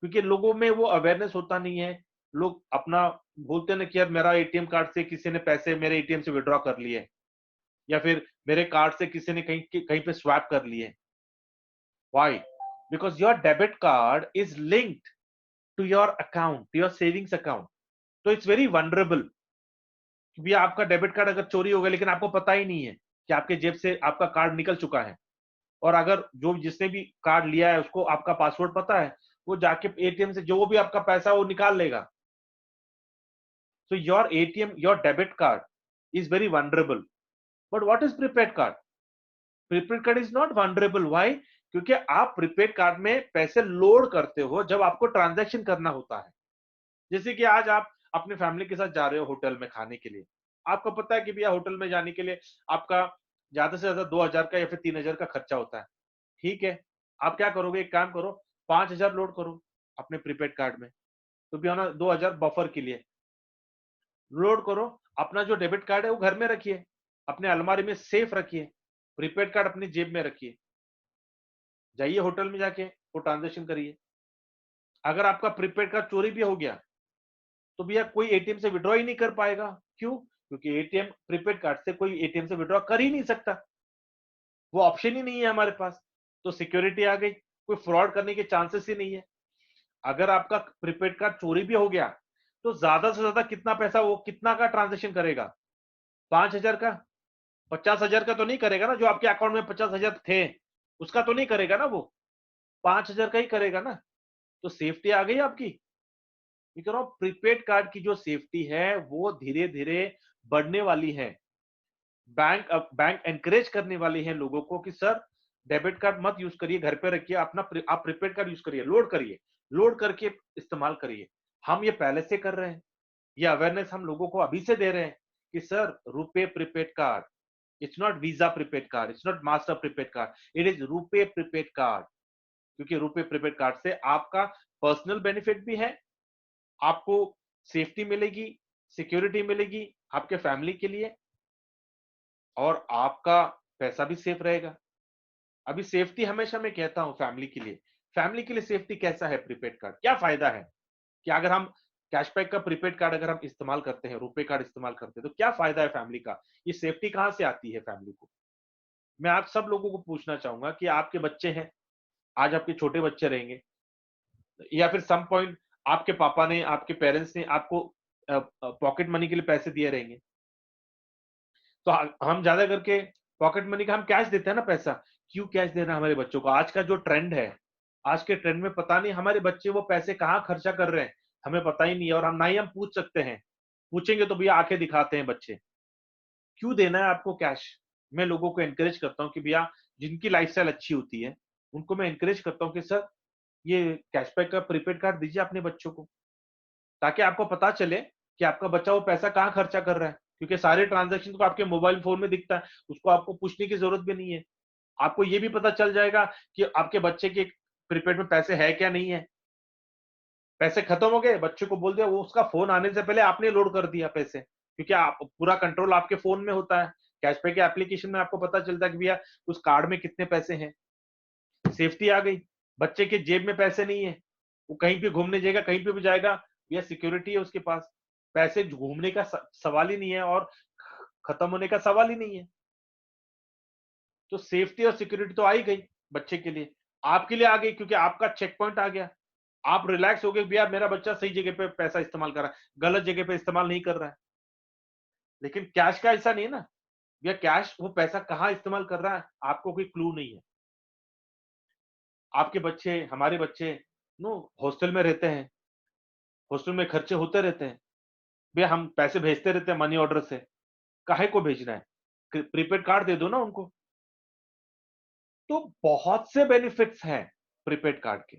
क्योंकि लोगों में वो awareness होता नहीं है. लोग अपना बोलते हैं ना कि यार मेरा एटीएम कार्ड से किसी ने पैसे मेरे एटीएम से विड्रॉ कर लिए, या फिर मेरे कार्ड से किसी ने कहीं कहीं पे स्वैप कर लिए. Why? Because your debit card is linked to your account, to your savings account. तो इट्स वेरी वनरेबल. भैया आपका डेबिट कार्ड अगर चोरी हो गया, लेकिन आपको पता ही नहीं है कि आपके जेब से आपका कार्ड निकल चुका है, और अगर जो जिसने भी कार्ड लिया है उसको आपका पासवर्ड पता है, वो जाके एटीएम से जो भी आपका पैसा वो निकाल लेगा. So your ATM, your debit card is very vulnerable. But what is prepaid card? Prepaid card is not vulnerable. Why? क्योंकि आप प्रीपेड कार्ड में पैसे लोड करते हो जब आपको ट्रांजैक्शन करना होता है. जैसे कि आज आप अपने फैमिली के साथ जा रहे हो होटल में खाने के लिए, आपको पता है कि भैया होटल में जाने के लिए आपका ज्यादा से ज्यादा 2000 का या फिर 3000 का खर्चा होता है. ठीक है, आप क्या करोगे? एक काम करो, 5000 लोड करो अपने प्रीपेड कार्ड में, तो भी ना 2000 बफर के लिए लोड करो. अपना जो डेबिट कार्ड है वो घर में रखिए, अपने अलमारी में सेफ रखिए, प्रीपेड कार्ड अपनी जेब में रखिए, जाइए होटल में जाके वो ट्रांजेक्शन करिए. अगर आपका प्रीपेड कार्ड चोरी भी हो गया तो भैया कोई एटीएम से विड्रॉ ही नहीं कर पाएगा. क्यों? क्योंकि एटीएम, प्रीपेड कार्ड से कोई एटीएम से विड्रॉ कर ही नहीं सकता, वो ऑप्शन ही नहीं है हमारे पास. तो सिक्योरिटी आ गई, कोई फ्रॉड करने के चांसेस ही नहीं है. अगर आपका प्रीपेड कार्ड चोरी भी हो गया तो ज्यादा से ज्यादा कितना पैसा, वो कितना का ट्रांजेक्शन करेगा? 5000 का? 50,000 का तो नहीं करेगा ना. जो आपके अकाउंट में 50,000 थे उसका तो नहीं करेगा ना, वो 5,000 का ही करेगा ना. तो सेफ्टी आ गई आपकी. प्रीपेड कार्ड की जो सेफ्टी है वो धीरे धीरे बढ़ने वाली है. बैंक एनकरेज करने वाली है लोगों को कि सर डेबिट कार्ड मत यूज करिए, घर पे रखिए, अपना आप प्रीपेड कार्ड यूज करिए, लोड करके इस्तेमाल करिए. हम ये पहले से कर रहे हैं, ये अवेयरनेस हम लोगों को अभी से दे रहे हैं कि sir RuPay prepaid card, it's not visa prepaid card, it's not master prepaid card, it is RuPay prepaid card. क्योंकि रुपे प्रीपेड कार्ड से आपका पर्सनल बेनिफिट भी है, आपको सेफ्टी मिलेगी, सिक्योरिटी मिलेगी, आपके फैमिली के लिए, और आपका पैसा भी सेफ रहेगा। अभी सेफ्टी हमेशा मैं कहता हूं फैमिली के लिए सेफ्टी कैसा है प्रीपेड कार्ड, क्या फायदा है कि अगर हम कैशबैक का प्रीपेड कार्ड अगर हम इस्तेमाल करते हैं, रुपए कार्ड इस्तेमाल करते हैं, तो क्या फायदा है फैमिली का? ये सेफ्टी कहां से आती है फैमिली को? मैं आप सब लोगों को पूछना चाहूंगा कि आपके बच्चे हैं, आज आपके छोटे बच्चे रहेंगे, या फिर सम पॉइंट आपके पापा ने, आपके पेरेंट्स ने आपको पॉकेट मनी के लिए पैसे दिए रहेंगे, तो हम ज्यादा करके पॉकेट मनी का हम कैश देते हैं ना पैसा। क्यों कैश देना हमारे बच्चों को? आज का जो ट्रेंड है, आज के ट्रेंड में पता नहीं हमारे बच्चे वो पैसे कहाँ खर्चा कर रहे हैं, हमें पता ही नहीं है, और हम ना ही हम पूछ सकते हैं। पूछेंगे तो भैया आंखें दिखाते हैं बच्चे। क्यों देना है आपको कैश? मैं लोगों को एनकरेज करता हूँ कि भैया जिनकी लाइफस्टाइल अच्छी होती है, उनको मैं एनकरेज करता हूँ कि सर ये कैशबैक का प्रीपेड कार्ड दीजिए अपने बच्चों को, ताकि आपको पता चले कि आपका बच्चा वो पैसा कहाँ खर्चा कर रहा है, क्योंकि सारे ट्रांजैक्शन तो आपके मोबाइल फोन में दिखता है, उसको आपको पूछने की जरूरत भी नहीं है। आपको ये भी पता चल जाएगा कि आपके बच्चे के प्रीपेड में पैसे है क्या नहीं है। पैसे खत्म हो गए, बच्चे को बोल दिया, वो उसका फोन आने से पहले आपने लोड कर दिया पैसे, क्योंकि आप पूरा कंट्रोल आपके फोन में होता है। कैशबैक के एप्लीकेशन में आपको पता चलता है कि भैया उस कार्ड में कितने पैसे हैं। सेफ्टी आ गई। बच्चे के जेब में पैसे नहीं है, वो कहीं पे घूमने जाएगा, कहीं पे भी जाएगा, भैया सिक्योरिटी है उसके पास। पैसे घूमने का सवाल ही नहीं है, और खत्म होने का सवाल ही नहीं है। तो सेफ्टी और सिक्योरिटी तो आ ही गई बच्चे के लिए, आपके लिए आ गई, क्योंकि आपका चेक पॉइंट आ गया। आप रिलैक्स हो गए, भैया मेरा बच्चा सही जगह पे पैसा इस्तेमाल कर रहा है, गलत जगह पे इस्तेमाल नहीं कर रहा है। लेकिन कैश का ऐसा नहीं है ना भैया, कैश वो पैसा कहाँ इस्तेमाल कर रहा है आपको कोई क्लू नहीं है। आपके बच्चे, हमारे बच्चे नो हॉस्टल में रहते हैं, हॉस्टल में खर्चे होते रहते हैं, भैया हम पैसे भेजते रहते हैं मनी ऑर्डर से, काहे को भेजना है? प्रीपेड कार्ड दे दो ना उनको। तो बहुत से बेनिफिट्स हैं प्रीपेड कार्ड के।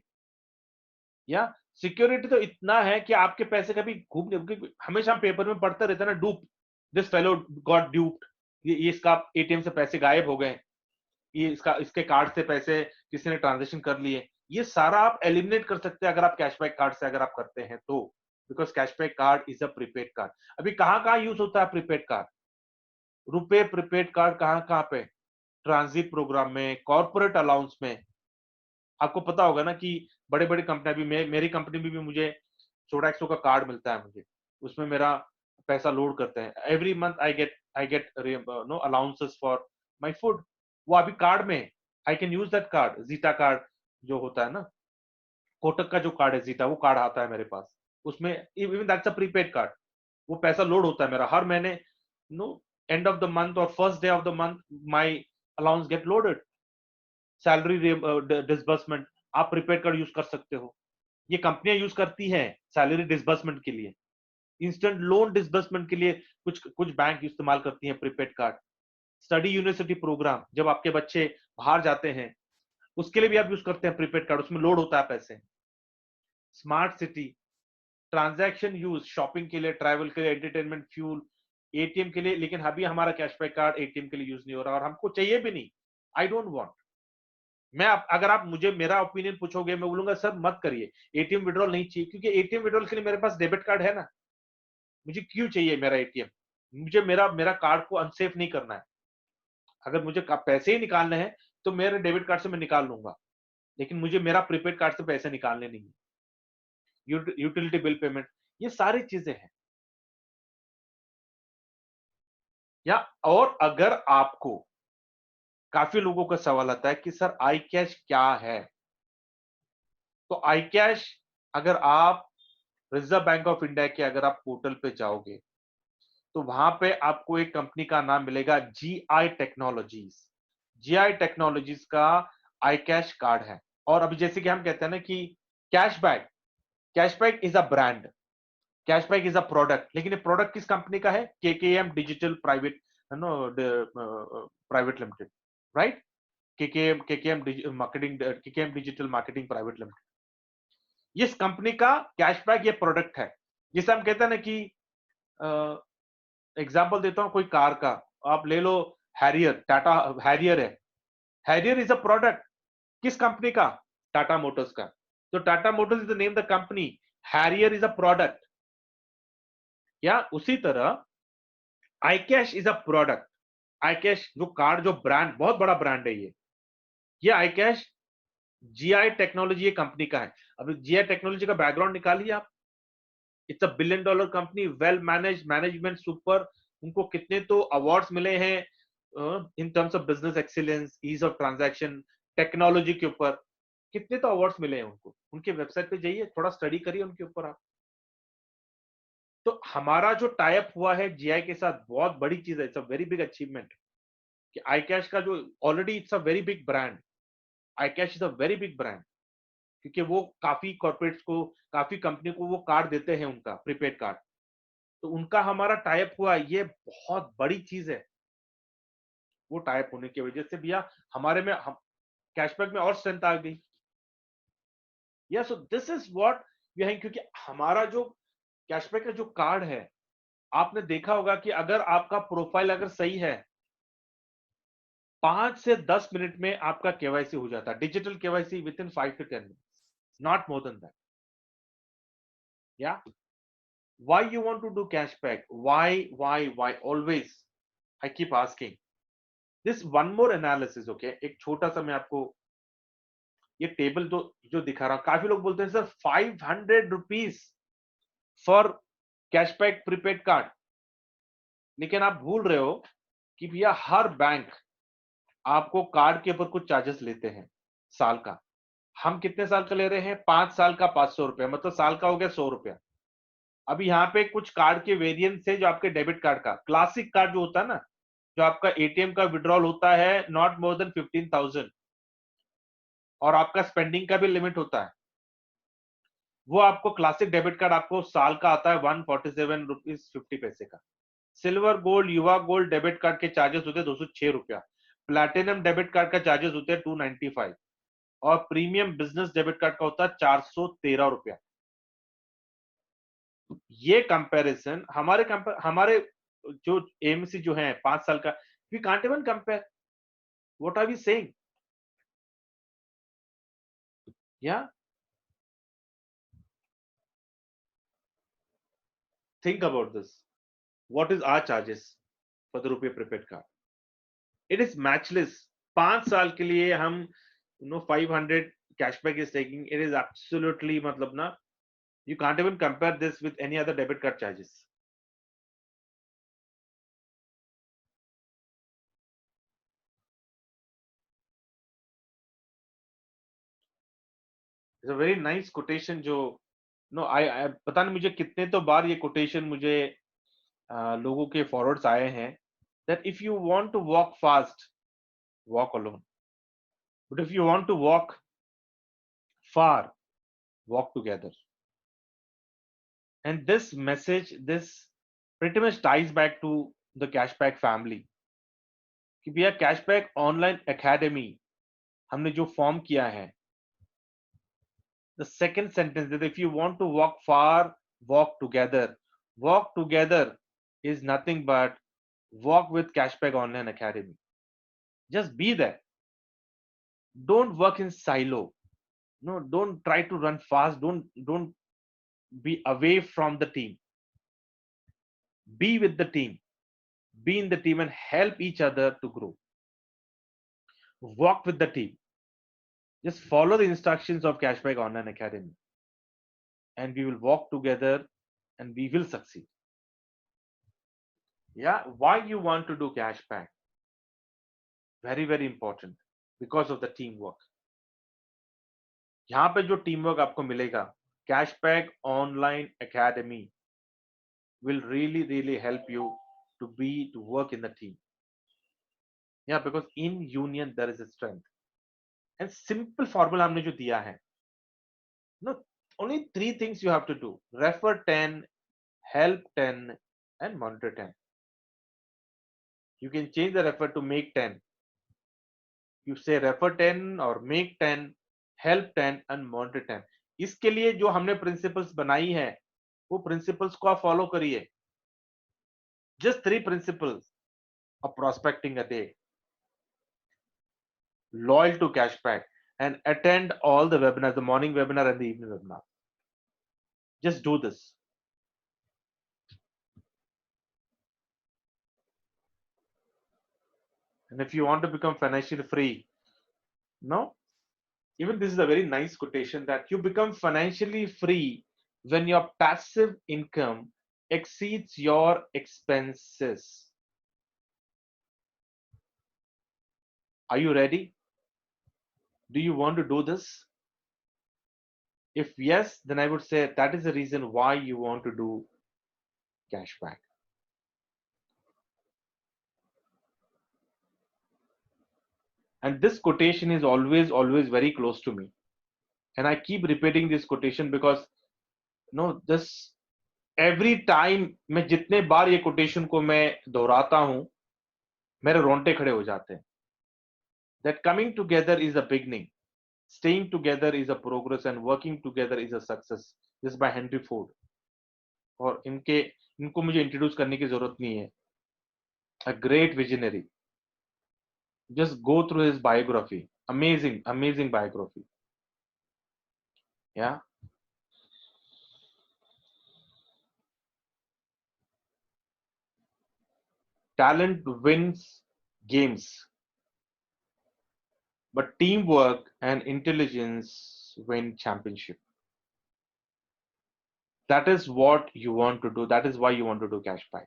या सिक्योरिटी तो इतना है कि आपके पैसे कभी हमेशा हम पेपर में पढ़ते रहते हैं ना, डूप, दिस फेलो गॉट ड्यूप्ड, ये इसका एटीएम से पैसे गायब हो गए, ये इसका इसके कार्ड से पैसे किसी ने ट्रांजेक्शन कर लिए। ये सारा आप एलिमिनेट कर सकते हैं अगर आप कैशबैक कार्ड से अगर आप करते हैं तो, because cashback card is a prepaid card. अभी कहाँ कहाँ यूज होता है प्रीपेड कार्ड? रुपए प्रीपेड कार्ड कहाँ कहाँ पे? ट्रांजिट प्रोग्राम में, कॉर्पोरेट अलाउंस में। आपको पता होगा ना कि बड़े बड़े कंपनी, अभी मेरी कंपनी में भी मुझे सोडाक्सो का कार्ड मिलता है मुझे, उसमें मेरा पैसा लोड करते हैं। Every month I get no allowances for my food, वो अभी कार्ड में I can use that card. Zeta card जो होता है ना, कोटक का जो कार्ड है जीटा, वो कार्ड आता है मेरे पास, उसमें even that's a prepaid card. वो पैसा लोड होता है मेरा हर महीने, no, end of the month और first day of the month my allowance get loaded. Salary disbursement, आप प्रीपेड कार्ड यूज कर सकते हो। ये कंपनियां यूज करती हैं सैलरी डिसबर्समेंट के लिए, इंस्टेंट लोन डिसबर्समेंट के लिए कुछ कुछ बैंक इस्तेमाल करती हैं prepaid card. Study university program, जब आपके बच्चे बाहर जाते हैं उसके लिए भी आप यूज करते हैं प्रीपेड कार्ड, उसमें लोड होता है पैसे। Smart city, transaction use, shopping के लिए, ट्रैवल के लिए, एंटरटेनमेंट, फ्यूल, एटीएम के लिए। लेकिन अभी हमारा कैशबैक कार्ड एटीएम के लिए यूज नहीं हो रहा, और हमको चाहिए भी नहीं। आई डोंट वांट। अगर आप मुझे मेरा ओपिनियन पूछोगे, मैं बोलूंगा सर मत करिए, एटीएम विड्रॉल नहीं चाहिए, क्योंकि एटीएम विड्रॉल के लिए मेरे पास डेबिट कार्ड है ना। मुझे क्यों चाहिए मेरा एटीएम? मुझे मेरा मेरा कार्ड को अनसेफ नहीं करना है। अगर मुझे पैसे ही निकालने हैं तो मेरे डेबिट कार्ड से मैं निकाल लूंगा, लेकिन मुझे मेरा प्रीपेड कार्ड से पैसे निकालने नहीं है। यूटिलिटी बिल पेमेंट, ये सारी चीजें हैं। या और अगर आपको, काफी लोगों का सवाल आता है कि सर आई कैश क्या है? तो आई कैश, अगर आप रिजर्व बैंक ऑफ इंडिया के अगर आप पोर्टल पे जाओगे तो वहां पे आपको एक कंपनी का नाम मिलेगा, जीआई टेक्नोलॉजीज। जीआई टेक्नोलॉजीज का आई कैश कार्ड है। और अभी जैसे कि हम कहते हैं ना कि cashback, cashback is a brand, cashback is a product, लेकिन ये प्रोडक्ट किस कंपनी का है? KKM digital private, no, private limited, right? KKM marketing, KKM digital marketing private limited, इस कंपनी का कैशबैक ये प्रोडक्ट है। जिसे हम कहते हैं ना कि एग्जाम्पल देता हूं कोई कार का, आप ले लो हैरियर, टाटा हैरियर है, हैरियर इज अ प्रोडक्ट किस कंपनी का? टाटा मोटर्स का। तो Tata Motors is the name the company, Harrier is a product. या उसी तरह iCash is a product. iCash जो कार्ड, जो ब्रांड, बहुत बड़ा ब्रांड है ये iCash जीआई टेक्नोलॉजी ये कंपनी का है. अब जीआई टेक्नोलॉजी का बैकग्राउंड निकालिए आप. It's a billion dollar company, well manage, management super. उनको कितने तो अवार्ड्स मिले हैं in terms of business excellence, ease of transaction, technology के ऊपर कितने तो अवार्ड्स मिले हैं उनको. उनके वेबसाइट पे जाइए, थोड़ा स्टडी करिए उनके ऊपर आप. तो हमारा जो टाई अप हुआ है जीआई के साथ, बहुत बड़ी चीज है. It's a very big achievement कि iCash का जो already it's a very big brand. iCash is a very big brand क्योंकि वो काफी कॉर्पोरेट्स को, काफी कंपनी को वो कार्ड देते हैं, उनका प्रीपेड कार्ड. तो उनका हमारा टाई अप हुआ, ये बहुत बड़ी चीज है. वो टाई अप होने की वजह से भैया हमारे में हम कैशबैक में और स्ट्रेंथ आ गई. या so this is what we हैं. क्योंकि हमारा जो कैशबैक का जो कार्ड है, आपने देखा होगा कि अगर आपका प्रोफाइल अगर सही है, 5 से 10 मिनट में आपका केवाईसी हो जाता है. Digital KYC with in 5 to 10 minutes, not more than that. या why you want to do cashback? Why always I keep asking this. One more analysis, okay? एक छोटा सा मैं आपको ये टेबल जो दिखा रहा हूं. काफी लोग बोलते हैं sir 500 rupees for cashback prepaid card. लेकिन आप भूल रहे हो कि भैया हर बैंक आपको कार्ड के ऊपर कुछ चार्जेस लेते हैं साल का. हम कितने साल का ले रहे हैं? 5 साल का 500 रुपया, मतलब साल का हो गया 100 रुपया. अभी यहाँ पे कुछ कार्ड के वेरिएंट्स है. जो आपके डेबिट कार्ड का क्लासिक कार्ड जो होता है ना, जो आपका एटीएम का विड्रॉल होता है नॉट मोर देन 15,000, और आपका स्पेंडिंग का भी लिमिट होता है, वो आपको क्लासिक डेबिट कार्ड आपको साल का आता है 147 रुपीज 50 पैसे का. सिल्वर गोल्ड, युवा गोल्ड डेबिट कार्ड के चार्जेस होते हैं 206 रुपया. प्लैटिनम डेबिट कार्ड का चार्जेस होते हैं 295, और प्रीमियम बिजनेस डेबिट कार्ड का होता है 413 रुपया. ये कंपैरिजन हमारे जो एमसी जो है 5 साल का, we can't even compare. What are we saying? या think about this. What is our charges for the RuPay prepaid card? It is matchless. 5 साल के लिए हम 500 cashback is taking. It is absolutely, मतलब ना, you can't even compare this with any other debit card charges. It's a very nice quotation जो no आई पता नहीं मुझे कितने तो बार ये कोटेशन मुझे लोगों के फॉरवर्ड्स आए हैं. that if you want to walk fast, walk alone, but if you want to walk far, walk together. And this message, this pretty much ties back to the cashback family कि भैया cashback online academy हमने जो form किया है, the second sentence that if you want to walk far, walk together. Walk together is nothing but walk with Cashback Online Academy. Just be there. Don't work in silo. No, don't try to run fast. Don't be away from the team. Be with the team. Be in the team and help each other to grow. Walk with the team. Just follow the instructions of Cashback Online Academy, and we will walk together and we will succeed. Yeah, why you want to do cashback? Very, very important because of the teamwork. यहाँ पे जो teamwork आपको मिलेगा, cashback online academy will really help you to work in the team. Yeah, because in union there is a strength. And simple formula हमने जो दिया है, no, only 3 things you have to do: refer 10, help 10, and monitor 10. You can change the refer to make 10. You say refer 10 or make 10, help 10 and monitor 10. इसके लिए जो हमने principles बनाई है, वो प्रिंसिपल्स को आप फॉलो करिए. Just 3 principles of prospecting a day: loyal to cashback, and attend all the webinars, the morning webinar and the evening webinar. Just do this. And if you want to become financially free, no, even this is a very nice quotation that you become financially free when your passive income exceeds your expenses. Are you ready? Do you want to do this? If yes, then I would say that is the reason why you want to do cashback. And this quotation is always very close to me. And I keep repeating this quotation because this every time मैं जितने बार ये quotation को मैं दोहराता हूं, मेरे रोंगटे खड़े हो जाते हैं. That coming together is a beginning, staying together is a progress, and working together is a success. This is by Henry Ford. और इनको मुझे इंट्रोड्यूस करने की जरूरत नहीं है. A great visionary. Just go through his biography. Amazing biography. Yeah. Talent wins games, but teamwork and intelligence win championship. That is what you want to do. That is why you want to do cashback.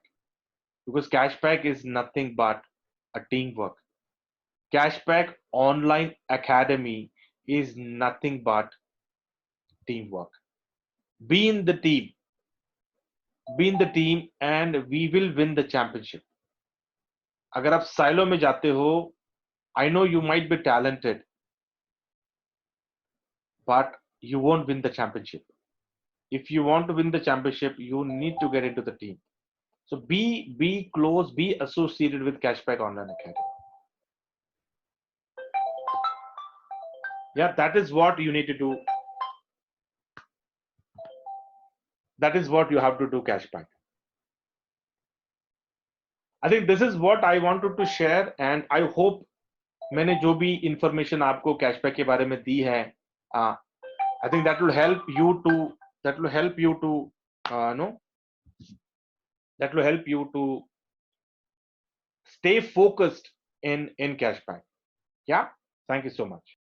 Because cashback is nothing but a teamwork. Cashback Online Academy is nothing but teamwork. Be in the team. Be in the team and we will win the championship. अगर आप silo में जाते हो, I know you might be talented, but you won't win the championship. If you want to win the championship, you need to get into the team. So be close, be associated with Cashback Online Academy. Yeah, that is what you need to do. That is what you have to do, Cashback. I think this is what I wanted to share, and I hope मैंने जो भी information आपको Cashback के बारे में दी है, I think that will help you to that will help you to stay focused in Cashback. Yeah, thank you so much.